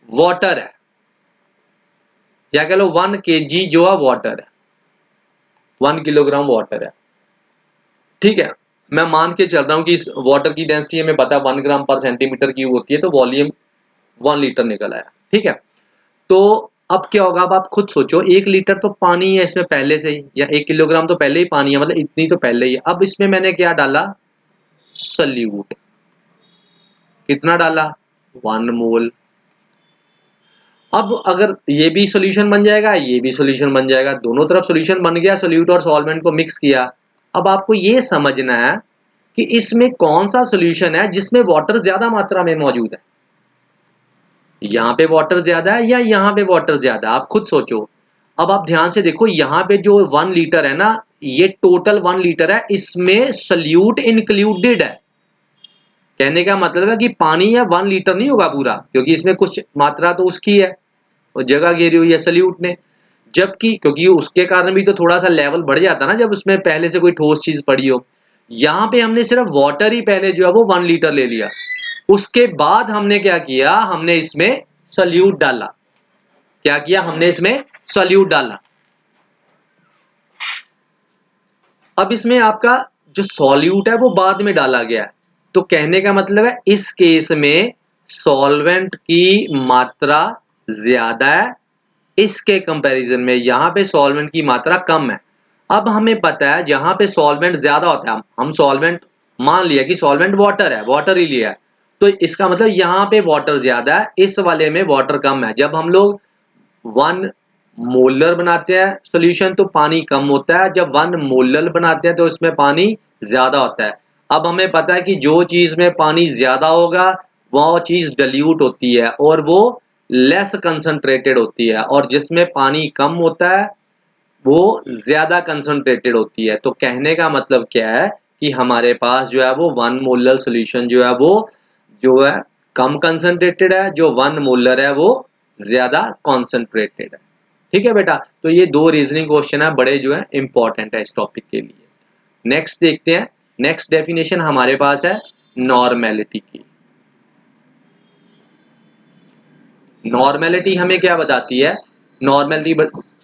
वाटर है, या कह लो 1 kg जो है वाटर है, 1 किलोग्राम वाटर है। ठीक है, मैं मान के चल रहा हूं कि इस वाटर की डेंसिटी हमें पता है 1 ग्राम पर सेंटीमीटर क्यूब होती है, तो वॉल्यूम 1 लीटर निकल आया। ठीक है, तो अब क्या होगा, अब आप खुद सोचो, 1 लीटर तो पानी है इसमें पहले से ही, या 1 किलोग्राम तो पहले ही पानी है, मतलब इतनी तो पहले ही है। अब इसमें मैंने क्या डाला, सल्यूट, कितना डाला, 1 मोल। अब अगर ये भी सॉल्यूशन बन जाएगा, ये भी सॉल्यूशन बन जाएगा, दोनों तरफ सॉल्यूशन बन गया, सॉल्यूट और सॉल्वेंट को मिक्स किया। अब आपको ये समझना है कि इसमें कौन सा सॉल्यूशन है जिसमें वाटर ज्यादा मात्रा में मौजूद है, यहाँ पे वाटर ज्यादा है या यहाँ पे वाटर ज्यादा, आप खुद सोचो। अब आप ध्यान से देखो, यहाँ पे जो 1 लीटर है ना, ये टोटल 1 लीटर है, इसमें सल्यूट इंक्लूडेड है। कहने का मतलब है कि पानी है 1 लीटर नहीं होगा पूरा, क्योंकि इसमें कुछ मात्रा तो उसकी है और जगह घेरी हुई है सल्यूट ने, जबकि क्योंकि उसके कारण भी तो थोड़ा सा लेवल बढ़ जाता ना जब उसमें पहले से कोई ठोस चीज पड़ी हो। यहाँ पे हमने सिर्फ वाटर ही पहले जो है वो 1 लीटर ले लिया, उसके बाद हमने क्या किया, हमने इसमें सल्यूट डाला। क्या किया हमने, इसमें सल्यूट डाला। अब इसमें आपका जो सॉल्यूट है वो बाद में डाला गया है, तो कहने का मतलब है इस केस में सॉल्वेंट की मात्रा ज्यादा है, इसके कंपैरिजन में यहाँ पे सॉल्वेंट की मात्रा कम है। अब हमें पता है जहां पे सॉल्वेंट ज्यादा होता है, हम सॉल्वेंट मान लिया कि सॉल्वेंट वाटर है, वाटर ही लिया है, तो इसका मतलब यहाँ पे वाटर ज्यादा है, इस वाले में वाटर कम है। जब हम लोग 1 मोलर बनाते हैं सॉल्यूशन तो पानी कम होता है, जब 1 मोलर बनाते हैं तो इसमें पानी ज्यादा होता है। अब हमें पता है कि जो चीज में पानी ज्यादा होगा वो चीज डाइल्यूट होती है और वो लेस कंसंट्रेटेड होती है, और जिसमें पानी कम होता है वो ज्यादा कंसंट्रेटेड होती है। तो कहने का मतलब क्या है कि हमारे पास जो है वो 1 मोलर सोल्यूशन जो है कम कंसंट्रेटेड है, जो 1 मोलर है वो ज्यादा कॉन्सेंट्रेटेड है। ठीक है बेटा, तो ये 2 रीजनिंग क्वेश्चन है, बड़े जो है इंपॉर्टेंट है इस टॉपिक के लिए। नेक्स्ट देखते हैं। नेक्स्ट डेफिनेशन हमारे पास है नॉर्मेलिटी की। नॉर्मेलिटी हमें क्या बताती है? नॉर्मेलिटी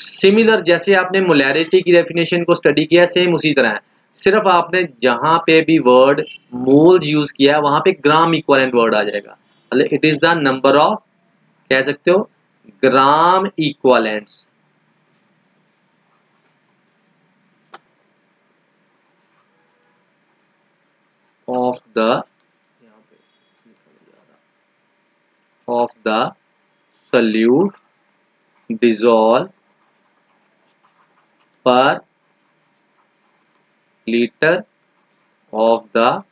सिमिलर, जैसे आपने मोलैरिटी की डेफिनेशन को स्टडी किया सेम उसी तरह है, सिर्फ आपने जहां पे भी वर्ड मोल्स यूज किया है वहां पे ग्राम इक्विवेलेंट वर्ड आ जाएगा। मतलब it is the number of, कह सकते हो, gram equivalents of the solute dissolved per liter of the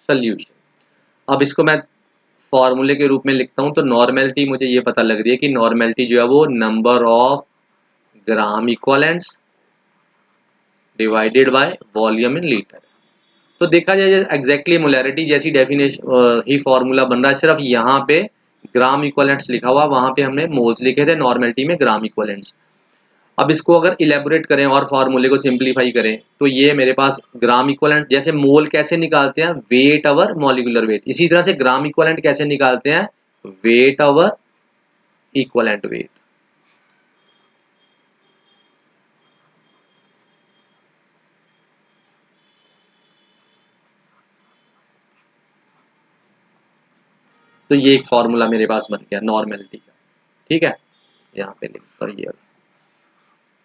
solution। अब इसको मैं फॉर्मूले के रूप में लिखता हूं, तो नॉर्मेलिटी मुझे ये पता लग रही है कि नॉर्मेलिटी जो है वो number of gram equivalents divided by volume in litre. तो देखा जाए एग्जैक्टली मोलैरिटी जैसी डेफिनेशन ही फॉर्मूला बन रहा है, सिर्फ यहाँ पे ग्राम इक्विवेलेंट्स लिखा हुआ, वहां पे हमने मोल्स लिखे थे, नॉर्मेलिटी में ग्राम इक्विवेलेंट्स। अब इसको अगर इलेबोरेट करें और फॉर्मूले को सिंप्लीफाई करें तो ये मेरे पास ग्राम इक्विवेलेंट, जैसे मोल कैसे निकालते हैं, वेट ओवर मॉलिक्यूलर वेट, इसी तरह से ग्राम इक्विवेलेंट कैसे निकालते हैं, वेट ओवर इक्विवेलेंट वेट। तो ये एक फॉर्मूला मेरे पास बन गया नॉर्मेलिटी का। ठीक है, यहाँ पे लिखता ये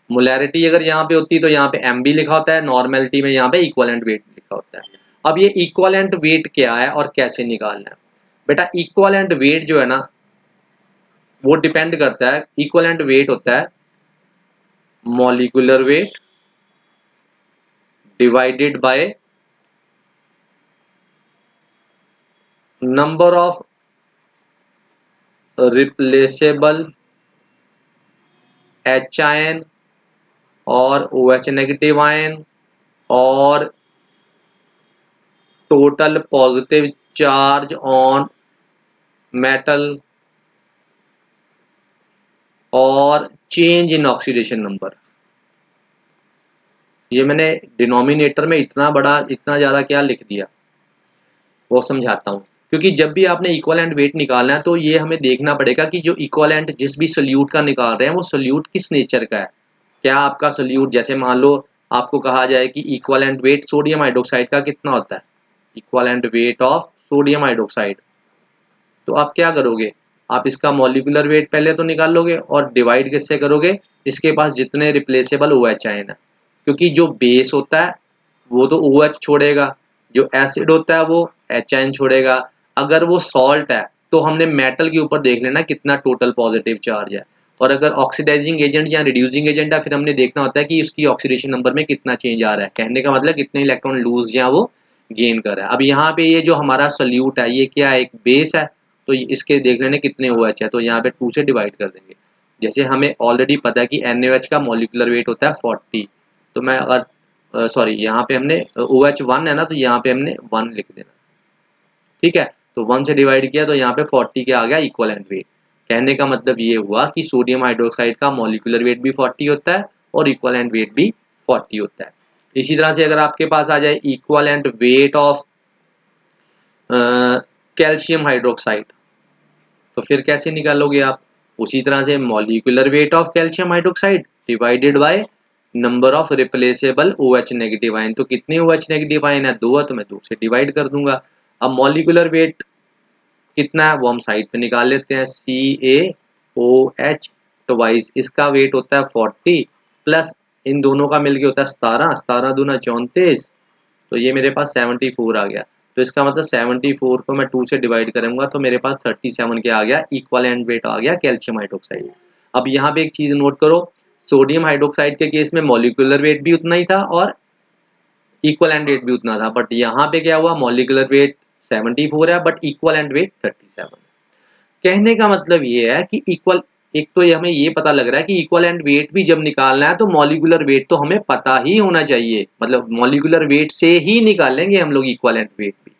मोलैरिटी अगर यहाँ पे होती तो यहाँ पे एम बी लिखा होता है, नॉर्मेलिटी में यहाँ पे इक्विवेलेंट वेट लिखा होता है। अब ये इक्विवेलेंट वेट क्या है और कैसे निकालना है? बेटा इक्विवेलेंट वेट जो है ना वो डिपेंड करता है, इक्विवेलेंट वेट होता है molecular weight divided by number of replaceable H ion और OH नेगेटिव आयन और total positive charge on metal और चेंज इन ऑक्सीडेशन नंबर। ये मैंने डिनोमिनेटर में इतना बड़ा, इतना ज्यादा क्या लिख दिया वो समझाता हूँ, क्योंकि जब भी आपने इक्विवेलेंट वेट निकालना है तो ये हमें देखना पड़ेगा कि जो इक्विवेलेंट जिस भी सोल्यूट का निकाल रहे हैं वो सोल्यूट किस नेचर का है। क्या आपका सोल्यूट, जैसे मान लो आपको कहा जाए कि इक्विवेलेंट वेट सोडियम हाइड्रोक्साइड का कितना होता है, equivalent weight of sodium hydroxide, तो आप क्या करोगे, आप इसका मॉलिक्यूलर वेट पहले तो निकाल लोगे और डिवाइड किससे करोगे, इसके पास जितने रिप्लेसेबल OH आयन है, क्योंकि जो बेस होता है वो तो OH छोड़ेगा, जो एसिड होता है वो H आयन छोड़ेगा, अगर वो सॉल्ट है तो हमने मेटल के ऊपर देख लेना कितना टोटल पॉजिटिव चार्ज है, और अगर ऑक्सीडाइजिंग एजेंट या रिड्यूसिंग एजेंट है फिर हमने देखना होता है कि उसकी ऑक्सीडेशन नंबर में कितना चेंज आ रहा है, कहने का मतलब कितने इलेक्ट्रॉन लूज या वो गेन कर रहा है। अब यहाँ पे ये जो हमारा सोल्यूट है ये क्या है, एक बेस है, तो इसके देख लेने कितने OH है, तो यहाँ पे 2 से डिवाइड कर देंगे। जैसे हमें ऑलरेडी पता है कि NaOH का मॉलिक्यूलर वेट होता है 40, तो मैं अगर सॉरी यहाँ पे हमने OH 1 है ना, तो यहाँ पे हमने 1 लिख देना। ठीक है, तो 1 से डिवाइड किया तो यहाँ पे 40 के आ गया इक्विवेलेंट वेट। कहने का मतलब ये हुआ कि सोडियम हाइड्रोक्साइड का मॉलिक्यूलर वेट भी 40 होता है और इक्विवेलेंट वेट भी 40 होता है। इसी तरह से अगर आपके पास आ जाए equivalent weight of calcium hydroxide, तो फिर कैसे निकालोगे आप, उसी तरह से molecular weight of calcium hydroxide divided by number of replaceable OH negative ion, तो कितने OH नेगेटिव आयन है, 2 है, तो मैं 2 से डिवाइड कर दूंगा। अब मॉलिक्यूलर वेट कितना है वो हम साइड पे निकाल लेते हैं, CaOH ट्वाइस इसका वेट होता है 40 प्लस इन दोनों का मिलके होता है 17, 17 दूना 34, तो ये मेरे पास 74 आ गया। तो इसका मतलब 74 को मैं 2 से डिवाइड करूंगा तो मेरे पास 37 क्या आ गया, इक्विवेलेंट वेट आ गया कैल्शियम हाइड्रोक्साइड। अब यहाँ पे एक चीज नोट करो, सोडियम हाइड्रोक्साइड के केस में मॉलिक्यूलर वेट भी उतना ही था और इक्विवेलेंट वेट भी उतना था, बट यहाँ पे क्या हुआ, मॉलिक्यूलर वेट 74 है बट इक्विवेलेंट वेट 37। कहने का मतलब ये है कि इक्वल एक तो ये हमें ये पता लग रहा है कि इक्विवेलेंट वेट भी जब निकालना है तो मॉलिक्यूलर वेट तो हमें पता ही होना चाहिए, मतलब मॉलिक्यूलर वेट से ही निकालेंगे हम लोग इक्विवेलेंट वेट भी।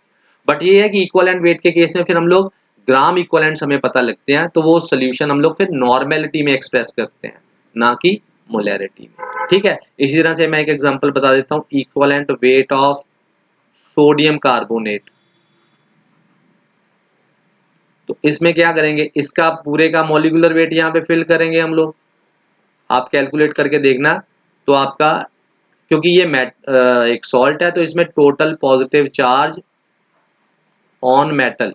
बट ये है कि इक्विवेलेंट वेट के केस में फिर हम लोग ग्राम इक्विवेलेंट्स हमें पता लगते हैं, तो वो सोल्यूशन हम लोग फिर नॉर्मेलिटी में एक्सप्रेस करते हैं, ना कि मोलैरिटी में। ठीक है, इसी तरह से मैं एक एग्जांपल बता देता हूँ, equivalent weight of sodium carbonate. तो इसमें क्या करेंगे, इसका पूरे का मॉलिक्यूलर वेट यहाँ पे फिल करेंगे हम लोग, आप कैलकुलेट करके देखना। तो आपका, क्योंकि ये एक सॉल्ट है तो इसमें total positive charge on metal,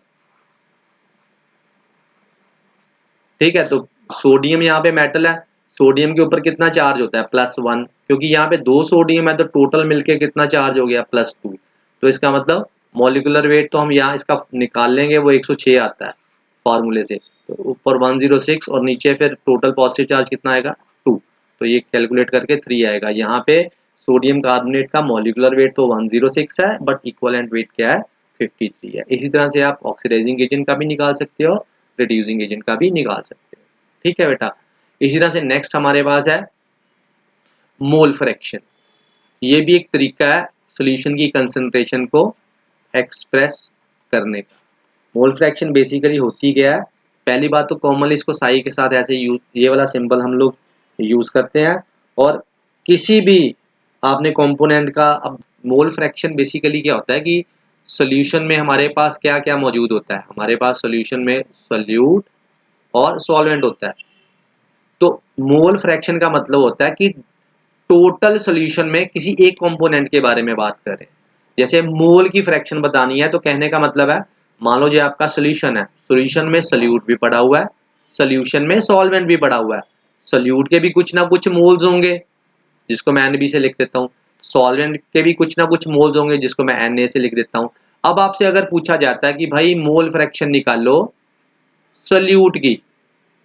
ठीक है। तो सोडियम यहाँ पे मेटल है, सोडियम के ऊपर कितना चार्ज होता है, +1, क्योंकि यहाँ पे 2 सोडियम है तो टोटल मिलके कितना चार्ज हो गया, +2। तो इसका मतलब मॉलिक्यूलर वेट तो हम यहाँ इसका निकाल लेंगे, वो 106 आता है फॉर्मूले से। तो ऊपर 106 और नीचे फिर टोटल पॉजिटिव चार्ज कितना आएगा, 2। तो ये कैलकुलेट करके 3 आएगा। यहाँ पे सोडियम कार्बोनेट का मॉलिक्यूलर वेट तो 106 है, बट इक्विवेलेंट वेट क्या है, 53 है। इसी तरह से आप ऑक्सीडाइजिंग एजेंट का भी निकाल सकते हो, रिड्यूसिंग एजेंट का भी निकाल सकते हो। ठीक है बेटा। इसी तरह से नेक्स्ट हमारे पास है मोल फ्रैक्शन। ये भी एक तरीका है सॉल्यूशन की कंसंट्रेशन को एक्सप्रेस करने का। मोल फ्रैक्शन बेसिकली होती क्या है, पहली बात तो कॉमनली इसको साई के साथ ऐसे यूज, ये वाला सिंबल हम लोग यूज करते हैं। और किसी भी आपने कंपोनेंट का, अब मोल फ्रैक्शन बेसिकली क्या होता है कि सॉल्यूशन में हमारे पास क्या क्या मौजूद होता है, हमारे पास सॉल्यूशन में सोल्यूट और सॉल्वेंट होता है। तो मोल फ्रैक्शन का मतलब होता है कि टोटल सॉल्यूशन में किसी एक कंपोनेंट के बारे में बात करें। जैसे मोल की फ्रैक्शन बतानी है तो कहने का मतलब है, मान लो ये आपका सॉल्यूशन है, सॉल्यूशन में सोल्यूट भी पड़ा हुआ है, सॉल्यूशन में सॉल्वेंट भी पड़ा हुआ है। सोल्यूट के भी कुछ ना कुछ मोल्स होंगे जिसको मैं NB से लिख देता हूँ, सॉल्वेंट के भी कुछ ना कुछ मोल्स होंगे जिसको मैं Na से लिख देता हूँ। अब आपसे अगर पूछा जाता है कि भाई मोल फ्रैक्शन निकाल लो सोल्यूट की,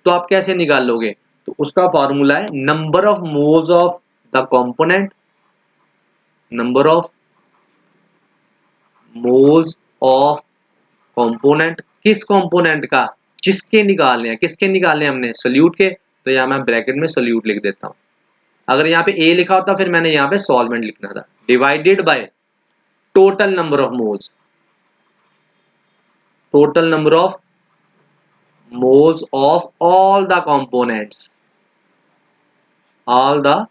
तो आप कैसे निकाल लोगे, तो उसका फॉर्मूला है number of moles of the component, number of moles of component, किस कंपोनेंट का, जिसके निकालने हैं, किसके निकालने हैं हमने, सोल्यूट के। तो यहाँ मैं ब्रैकेट में सोल्यूट लिख देता हूँ। अगर यहाँ पे A लिखा होता फिर मैंने यहाँ पे सॉल्वेंट लिखना था, divided by total number of moles, total number of moles of all the components, all the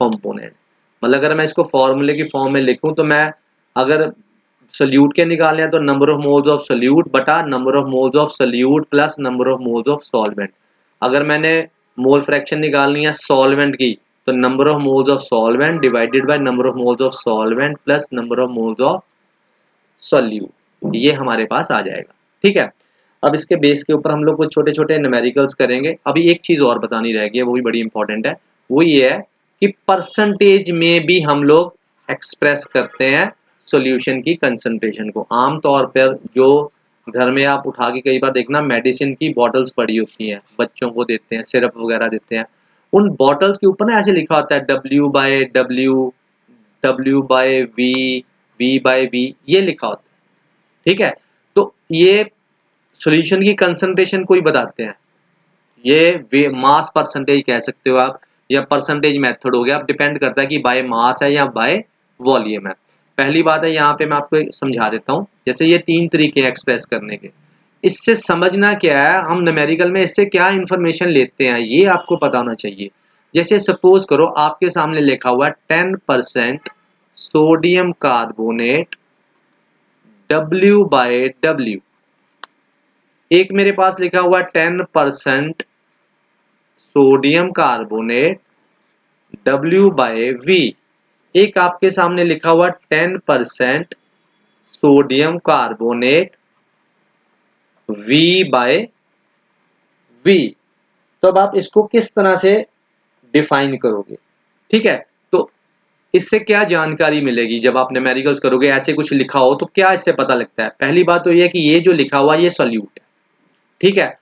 components. मतलब अगर मैं इसको फॉर्मूले की फॉर्म में लिखूं तो मैं, अगर सोल्यूट के निकालने हैं तो number of moles of solute बटा number of moles of solute plus number of moles of solvent. अगर मैंने मोल फ्रैक्शन निकालनी है सॉल्वेंट की तो number of moles of solvent divided by number of moles of solvent plus number of moles of solute, ये हमारे पास आ जाएगा। ठीक है, अब इसके बेस के ऊपर हम लोग कुछ छोटे छोटे न्यूमेरिकल्स करेंगे। अभी एक चीज और बतानी रह गई है, वो भी बड़ी इंपॉर्टेंट है, वो ये है कि परसेंटेज में भी हम लोग एक्सप्रेस करते हैं सॉल्यूशन की कंसंट्रेशन को। आमतौर पर जो घर में आप उठा के कई बार देखना, मेडिसिन की बॉटल्स पड़ी होती हैं, बच्चों को देते हैं, सिरप वगैरह देते हैं, उन बॉटल्स के ऊपर ना ऐसे लिखा होता है W/W, W/V, V/V, ये लिखा होता है। ठीक है, तो ये सॉल्यूशन की कंसंट्रेशन को ही बताते हैं। ये मास परसेंटेज कह सकते हो आप, या परसेंटेज मेथड हो गया, अब डिपेंड करता है कि बाय मास है या बाय वॉल्यूम है। पहली बात है, यहाँ पे मैं आपको समझा देता हूँ। जैसे ये 3 तरीके हैं एक्सप्रेस करने के, इससे समझना क्या है, हम न्यूमेरिकल में इससे क्या इंफॉर्मेशन लेते हैं ये आपको पता होना चाहिए। जैसे सपोज करो आपके सामने लिखा हुआ 10% सोडियम कार्बोनेट W/W, एक मेरे पास लिखा हुआ 10% सोडियम कार्बोनेट W/V, एक आपके सामने लिखा हुआ 10% सोडियम कार्बोनेट V/V। तो अब आप इसको किस तरह से डिफाइन करोगे, ठीक है। तो इससे क्या जानकारी मिलेगी जब आप न्यूमेरिकल्स करोगे, ऐसे कुछ लिखा हो तो क्या इससे पता लगता है। पहली बात तो ये कि ये जो लिखा हुआ ये सोल्यूट है, ठीक है।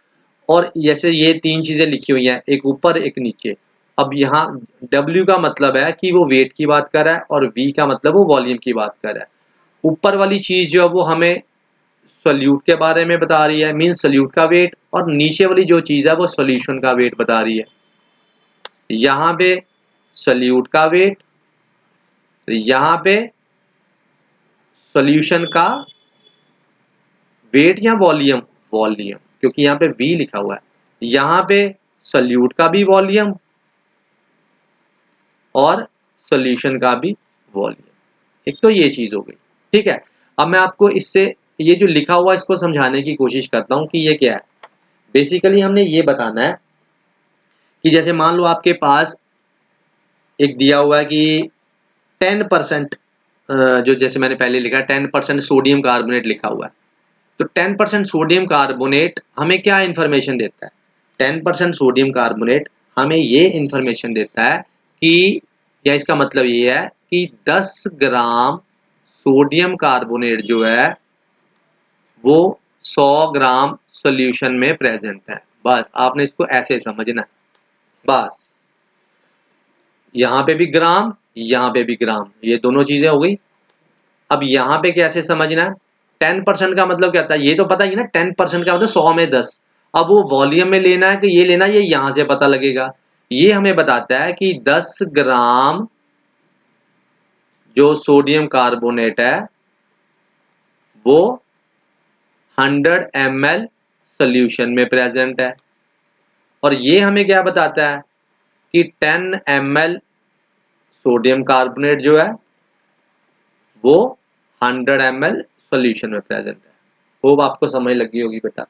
और जैसे ये 3 चीजें लिखी हुई हैं, एक ऊपर एक नीचे। अब यहाँ W का मतलब है कि वो वेट की बात कर रहा है और V का मतलब वो वॉल्यूम की बात कर रहा है। ऊपर वाली चीज जो है वो हमें सोल्यूट के बारे में बता रही है, मीन सोल्यूट का वेट, और नीचे वाली जो चीज है वो सॉल्यूशन का वेट बता रही है। यहाँ पे सोल्यूट का वेट, यहाँ पे सॉल्यूशन का वेट या वॉल्यूम, वॉल्यूम क्योंकि यहाँ पे V लिखा हुआ है। यहाँ पे सोल्यूट का भी वॉल्यूम और सॉल्यूशन का भी वॉल्यूम। एक तो ये चीज हो गई, ठीक है। अब मैं आपको इससे ये जो लिखा हुआ है इसको समझाने की कोशिश करता हूँ कि ये क्या है। बेसिकली हमने ये बताना है कि जैसे मान लो आपके पास एक दिया हुआ है कि 10% जो जैसे मैंने पहले लिखा है 10% सोडियम कार्बोनेट लिखा हुआ है। तो 10% सोडियम कार्बोनेट हमें क्या इंफॉर्मेशन देता है? 10% सोडियम कार्बोनेट हमें ये इंफॉर्मेशन देता है कि, या इसका मतलब ये है कि 10 ग्राम सोडियम कार्बोनेट जो है वो 100 ग्राम सॉल्यूशन में प्रेजेंट है। बस आपने इसको ऐसे समझना है, बस। यहाँ पे भी ग्राम, यहाँ पे भी ग्राम, ये दोनों चीजें हो गई। अब यहाँ पे कैसे समझना है? 10% का मतलब क्या होता है? ये तो पता ही ना, 10% का मतलब 100 में 10। अब वो वॉल्यूम में लेना है कि ये लेना है, ये यहाँ से पता लगेगा। ये हमें बताता है कि 10 ग्राम जो सोडियम कार्बोनेट है वो 100 ml सॉल्यूशन में प्रेजेंट है। और ये हमें क्या बताता है कि 10 ml सोडियम कार्बोनेट जो है वो 100 ml सॉल्यूशन में प्रेजेंट है। होप आपको समझ लगी होगी बेटा।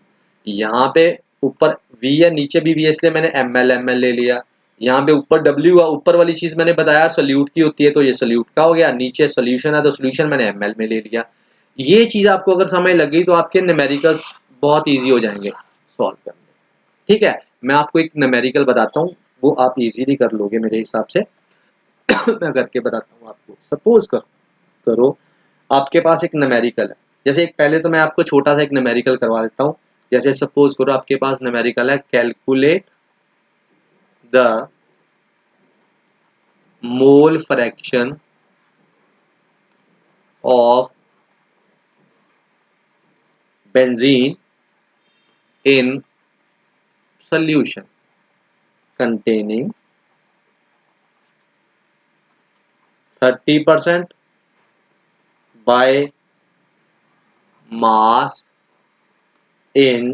यहाँ पे ऊपर V है, नीचे भी V है, इसलिए मैंने ml ले लिया। यहाँ पे ऊपर W है, ऊपर वाली चीज मैंने बताया सोल्यूट की होती है, तो ये सोल्यूट का हो गया। नीचे सोल्यूशन है तो सोल्यूशन मैंने ml में ले लिया। ये चीज आपको अगर समझ लगी तो आपके न्यूमेरिकल्स बहुत ईजी हो जाएंगे सॉल्व करने। ठीक है, मैं आपको एक न्यूमेरिकल बताता हूँ, वो आप इजीली कर लोगे मेरे हिसाब से। मैं करके बताता हूँ आपको। सपोज करो आपके पास एक न्यूमेरिकल है। जैसे एक पहले तो मैं आपको छोटा सा एक न्यूमेरिकल करवा देता हूँ। जैसे सपोज करो आपके पास न्यूमेरिकल है, calculate the mole fraction of benzene in solution containing 30% by mass in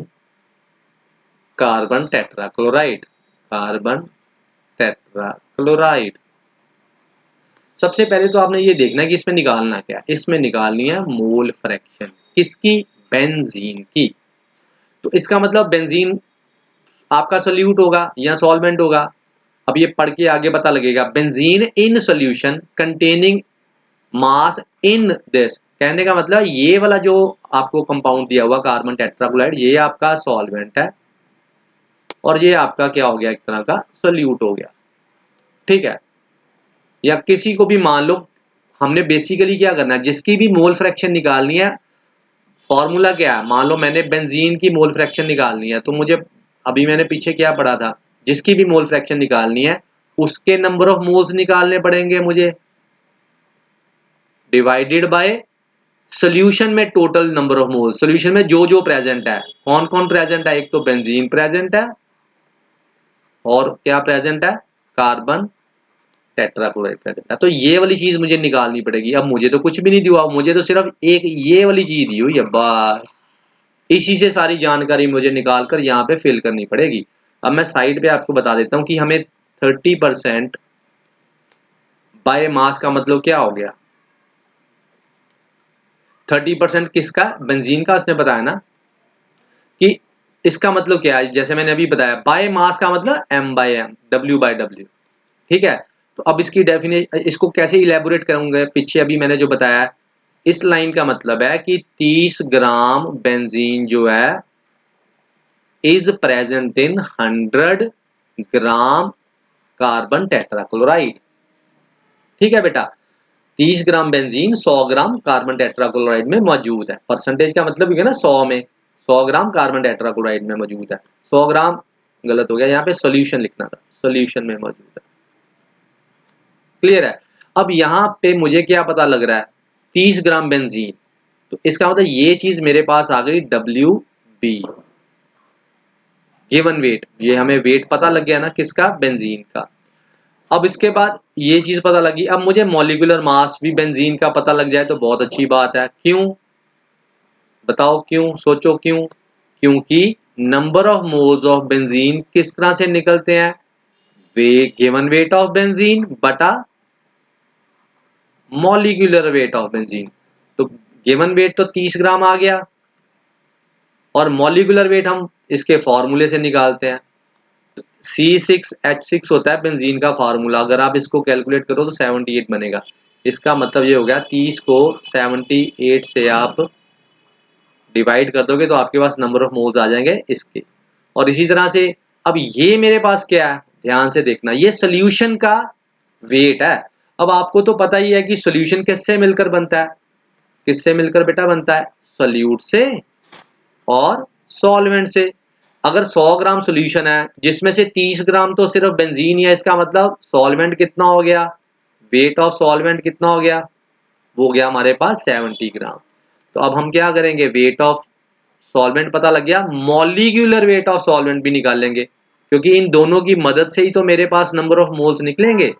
carbon tetrachloride, carbon tetrachloride. सबसे पहले तो आपने ये देखना है कि इसमें निकालना क्या है। इसमें निकालनी है मोल फ्रैक्शन, किसकी? बेंजीन की। तो इसका मतलब बेंजीन आपका सोल्यूट होगा या सॉल्वेंट होगा। अब ये पढ़ के आगे पता लगेगा, benzene in solution containing mass in this. कहने का मतलब ये वाला जो आपको कंपाउंड दिया हुआ कार्बन टेट्राक्लोराइड, ये आपका सॉल्वेंट है और ये आपका क्या हो गया? एक तरह का सोल्यूट हो गया। ठीक है, या किसी को भी मान लो, हमने बेसिकली क्या करना है, जिसकी भी मोल फ्रैक्शन निकालनी है, फॉर्मूला क्या है? मान लो मैंने बेंजीन की मोल फ्रैक्शन निकालनी है, तो मुझे अभी मैंने पीछे क्या पढ़ा था, जिसकी भी मोल फ्रैक्शन निकालनी है उसके नंबर ऑफ मोल्स निकालने पड़ेंगे मुझे, डिवाइडेड बाय सोल्यूशन में total number of moles. Solution में जो जो प्रेजेंट है, कौन कौन प्रेजेंट है? एक तो बेंजीन प्रेजेंट है और क्या प्रेजेंट है? कार्बन टेट्राक्लोराइड प्रेजेंट है। तो ये वाली चीज मुझे निकालनी पड़ेगी। अब मुझे तो कुछ भी नहीं दिया, मुझे तो सिर्फ एक ये वाली चीज दी हुई है, बस इसी से सारी जानकारी मुझे निकाल कर यहाँ पे फिल करनी पड़ेगी। अब मैं साइड पे आपको बता देता हूँ कि हमें 30% बाय मास का मतलब क्या हो गया? 30% किसका? बेंजीन का। उसने बताया ना कि इसका मतलब क्या है, जैसे मैंने अभी बताया, बाय मास का मतलब m/m, w/w। ठीक है, तो अब इसकी डेफिनेशन, इसको कैसे इलेबोरेट करूंगा? पीछे अभी मैंने जो बताया, इस लाइन का मतलब है कि 30 ग्राम बेंजीन जो है is present in 100 gram carbon tetrachloride. ठीक है बेटा, 30 gram benzene 100 gram carbon tetrachloride में मौजूद है। परसेंटेज का मतलब है ना, 100 में 100 ग्राम कार्बन टेट्राक्लोराइड में मौजूद है। 100 ग्राम गलत हो गया, यहाँ पे सोल्यूशन लिखना था, सोल्यूशन में मौजूद है। क्लियर है? अब यहाँ पे मुझे क्या पता लग रहा है? 30 ग्राम बेंजीन तो इसका मतलब ये चीज मेरे पास आ गई WB गिवन वेट। ये हमें वेट पता लग गया ना किसका, बेंजीन का। अब इसके बाद ये चीज पता लगी, अब मुझे मॉलिक्यूलर मास भी बेंजीन का पता लग जाए तो बहुत अच्छी बात है। क्यों बताओ, क्यों, सोचो क्यों। क्योंकि number of moles of benzene किस तरह से निकलते हैं, वे गिवन वेट ऑफ बेंजीन बटा मॉलिक्यूलर वेट ऑफ बेंजीन। तो गिवन वेट तो 30 ग्राम आ गया, और मॉलिक्यूलर वेट हम इसके फॉर्मूले से निकालते हैं। C6H6 होता है बेंजीन का फार्मूला, अगर आप इसको कैलकुलेट करो तो 78 बनेगा। इसका मतलब ये हो गया 30 को 78 से आप डिवाइड कर दोगे तो आपके पास नंबर ऑफ मोल्स आ जाएंगे इसके। और इसी तरह से अब ये मेरे पास क्या है, ध्यान से देखना, ये सोल्यूशन का वेट है। अब आपको तो पता ही है कि सोल्यूशन किससे मिलकर बनता है, किससे मिलकर बेटा बनता है, सोल्यूट से और सॉल्वेंट से। अगर 100 ग्राम सोल्यूशन है जिसमें से 30 ग्राम तो सिर्फ बेंजीन ही है, इसका मतलब सॉल्वेंट कितना हो गया, वेट ऑफ सॉल्वेंट कितना हो गया, वो हो गया हमारे पास 70 ग्राम। तो अब हम क्या करेंगे, वेट ऑफ सॉल्वेंट पता लग गया, मॉलिक्यूलर वेट ऑफ सॉल्वेंट भी निकाल लेंगे, क्योंकि इन दोनों की मदद से ही तो मेरे पास नंबर ऑफ मोल्स निकलेंगे।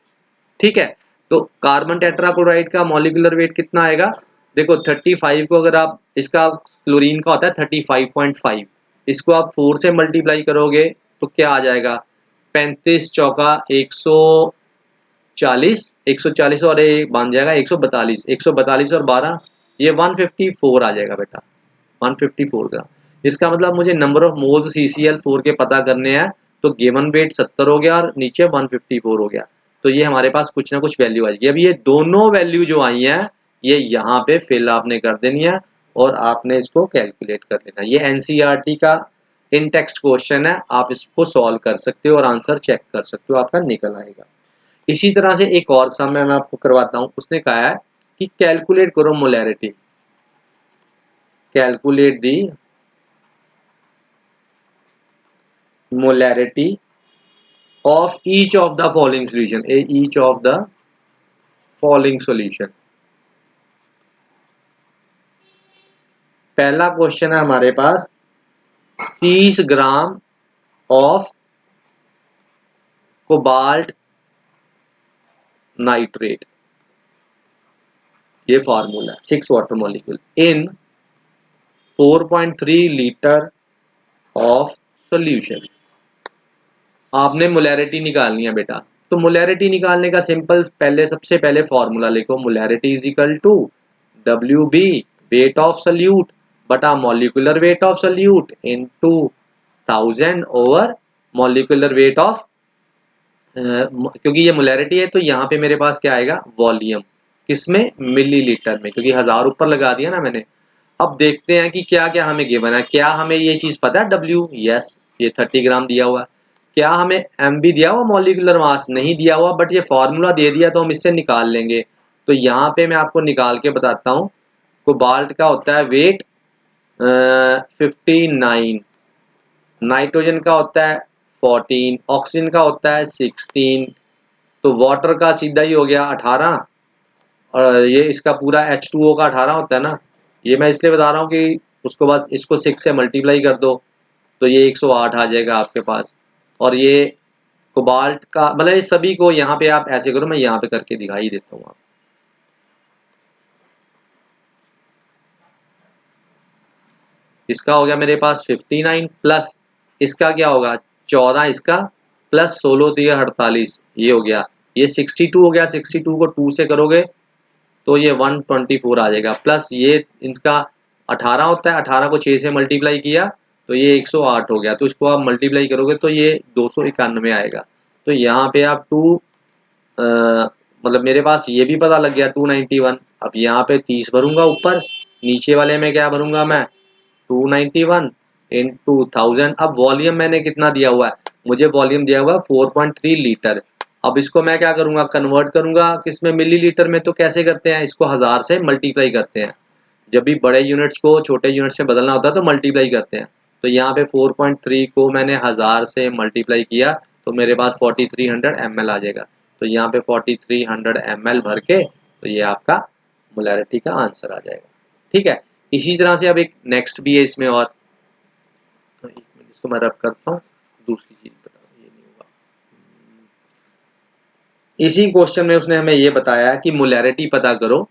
ठीक है, तो कार्बन टेट्राक्लोराइड का मॉलिक्यूलर वेट कितना आएगा, देखो 35 को अगर आप, इसका क्लोरीन का होता है 35.5, इसको आप 4 से मल्टीप्लाई करोगे तो क्या आ जाएगा, 35 चौका 140, 140 और एक बन जाएगा 142, 142 और 12 ये 154 आ जाएगा बेटा, 154 ग्राम। इसका मतलब मुझे नंबर ऑफ मोल्स CCl4 के पता करने हैं, तो गिवन वेट 70 हो गया और नीचे 154 हो गया। तो ये हमारे पास कुछ ना कुछ वैल्यू आएगी। अब ये दोनों वैल्यू जो आई हैं ये यहाँ पे फिल आपने कर देनी है और आपने इसको कैलकुलेट कर लेना। ये NCERT का इन टेक्स्ट क्वेश्चन है, आप इसको सॉल्व कर सकते हो और आंसर चेक कर सकते हो, आपका निकल आएगा। इसी तरह से एक और सम मैं आपको करवाता हूँ, उसने कहा है कि कैलकुलेट करो molarity, calculate the molarity of each of the following solution, each of the following solution। पहला क्वेश्चन है हमारे पास 30 ग्राम ऑफ कोबाल्ट नाइट्रेट, ये फार्मूला है 6 water molecule in 4.3 litre of solution. आपने मोलैरिटी निकालनी है बेटा, तो मोलैरिटी निकालने का सिंपल, पहले सबसे पहले फॉर्मूला लिखो, molarity is equal to WB weight of solute बटा molecular weight of solute into 1000 over molecular weight of, क्योंकि ये मोलैरिटी है तो यहाँ पे मेरे पास क्या आएगा, वॉल्यूम, किसमें, मिलीलीटर में, क्योंकि 1000 ऊपर लगा दिया ना मैंने। अब देखते हैं कि क्या क्या हमें गिवन है, क्या हमें ये चीज पता है W, यस ये 30 ग्राम दिया हुआ है। क्या हमें MB दिया हुआ, मॉलिक्यूलर मास नहीं दिया हुआ, बट ये फॉर्मूला दे दिया तो हम इससे निकाल लेंगे। तो यहाँ पे मैं आपको निकाल के बताता हूँ, कोबाल्ट का होता है वेट 59, नाइट्रोजन का होता है 14, ऑक्सीजन का होता है 16, तो वाटर का सीधा ही हो गया 18, और ये इसका पूरा H2O का 18 होता है ना। ये मैं इसलिए बता रहा हूँ कि उसको बाद इसको 6 से मल्टीप्लाई कर दो तो ये 108 आ जाएगा आपके पास। और ये कोबाल्ट का मतलब इस सभी को यहाँ पे आप ऐसे करो, मैं यहाँ पे करके दिखाई देता हूँ। इसका हो गया मेरे पास 59 प्लस इसका क्या होगा 14, इसका प्लस 16 दिया 48, ये हो गया, ये 62 हो गया, 62 को 2 से करोगे तो ये 124 आ जाएगा, प्लस ये इनका 18 होता है, 18 को 6 से मल्टीप्लाई किया तो ये 108 हो गया, तो इसको आप मल्टीप्लाई करोगे तो ये 291 आएगा। तो यहाँ पे आप 2 मतलब मेरे पास ये भी पता लग गया 291। अब यहाँ पे 30 भरूंगा ऊपर, नीचे वाले में क्या भरूंगा मैं 291 इंटू 1000। अब वॉल्यूम मैंने कितना दिया हुआ है, मुझे वॉल्यूम दिया हुआ है 4.3 लीटर। अब इसको मैं क्या करूंगा, कन्वर्ट करूंगा किसमें, मिलीलीटर में। तो कैसे करते हैं, इसको 1000 से मल्टीप्लाई करते हैं, जब भी बड़े यूनिट्स को छोटे यूनिट्स में बदलना होता है तो मल्टीप्लाई करते हैं। तो यहाँ पे 4.3 को मैंने 1000 से मल्टीप्लाई किया तो मेरे पास 4300 ml आ जाएगा। तो यहाँ पे 4300 ml भर के तो ये आपका मोलैरिटी का आंसर आ जाएगा। ठीक है, इसी तरह से अब एक नेक्स्ट भी है इसमें, और एक मिनट इसको मैं रब करता हूँ, दूसरी चीज बता, ये नहीं होगा। इसी क्वेश्चन में उसने हमें ये बताया कि मोलैरिटी पता करो,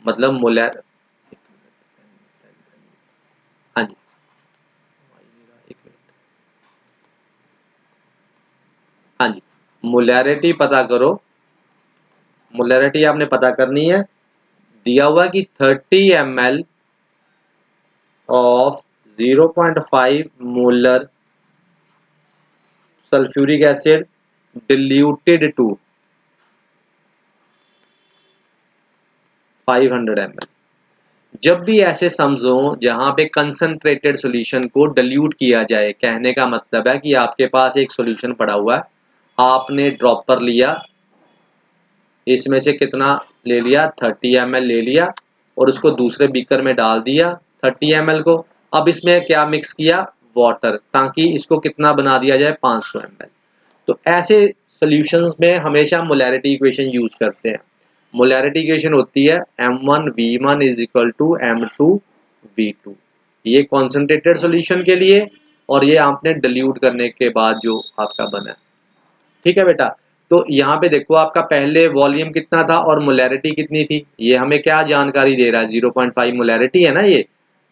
मतलब मोलैर, हाँ जी, एक मिनट, हाँ जी, मोलैरिटी पता करो, मोलैरिटी आपने पता करनी है। दिया हुआ कि 30 ml of 0.5 molar sulphuric acid diluted to 500 ml। जब भी ऐसे सम्स हो जहां पे कंसंट्रेटेड सॉल्यूशन को डिल्यूट किया जाए, कहने का मतलब है कि आपके पास एक सॉल्यूशन पड़ा हुआ है, आपने ड्रॉपर लिया, इसमें से कितना ले लिया, 30 ml ले लिया, और उसको दूसरे बीकर में डाल दिया 30 ml को। अब इसमें क्या मिक्स किया, वाटर, ताकि इसको कितना बना दिया जाए, 500 ml। तो ऐसे सॉल्यूशंस में हमेशा मोलैरिटी इक्वेशन यूज करते हैं। मोलैरिटी इक्वेशन होती है M1V1 is equal to M2V2। ये कॉन्सेंट्रेटेड सॉल्यूशन के लिए, और ये आपने डिल्यूट करने के बाद जो आपका बना है। ठीक है बेटा, तो यहाँ पे देखो आपका पहले वॉल्यूम कितना था और मोलैरिटी कितनी थी, ये हमें क्या जानकारी दे रहा है, 0.5 मोलैरिटी है ना ये।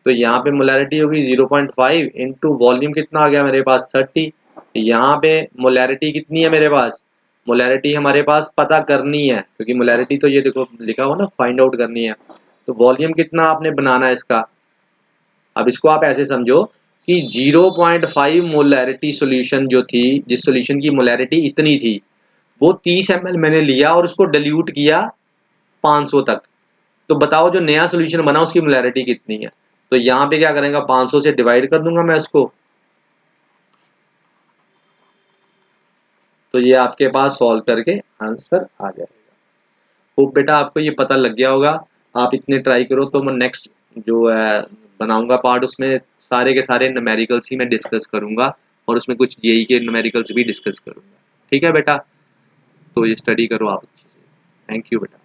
तो यहाँ पे मोलैरिटी होगी 0.5 इंटू वॉल्यूम कितना आ गया मेरे पास 30। यहाँ पे मोलैरिटी कितनी है मेरे पास, मोलैरिटी हमारे पास पता करनी है, क्योंकि मोलैरिटी तो ये देखो लिखा हुआ ना, फाइंड आउट करनी है। तो वॉल्यूम कितना आपने बनाना है इसका। अब इसको आप ऐसे समझो कि 0.5 मोलैरिटी सॉल्यूशन जो थी, जिस सॉल्यूशन की मोलैरिटी इतनी थी, वो 30 ml मैंने लिया और उसको डिल्यूट किया 500 तक। तो बताओ जो नया सॉल्यूशन बना उसकी मोलैरिटी कितनी है। तो यहाँ पे क्या करेंगे, 500 से डिवाइड कर दूंगा मैं इसको, तो ये आपके पास सॉल्व करके आंसर आ जाएगा। होप बेटा आपको ये पता लग गया होगा। आप इतने ट्राई करो तो मैं नेक्स्ट जो है बनाऊंगा पार्ट, उसमें सारे के सारे न्यूमेरिकल्स ही मैं डिस्कस करूंगा, और उसमें कुछ जेई के न्यूमेरिकल्स भी डिस्कस करूंगा। ठीक है बेटा, तो ये स्टडी करो आप अच्छे से। थैंक यू बेटा।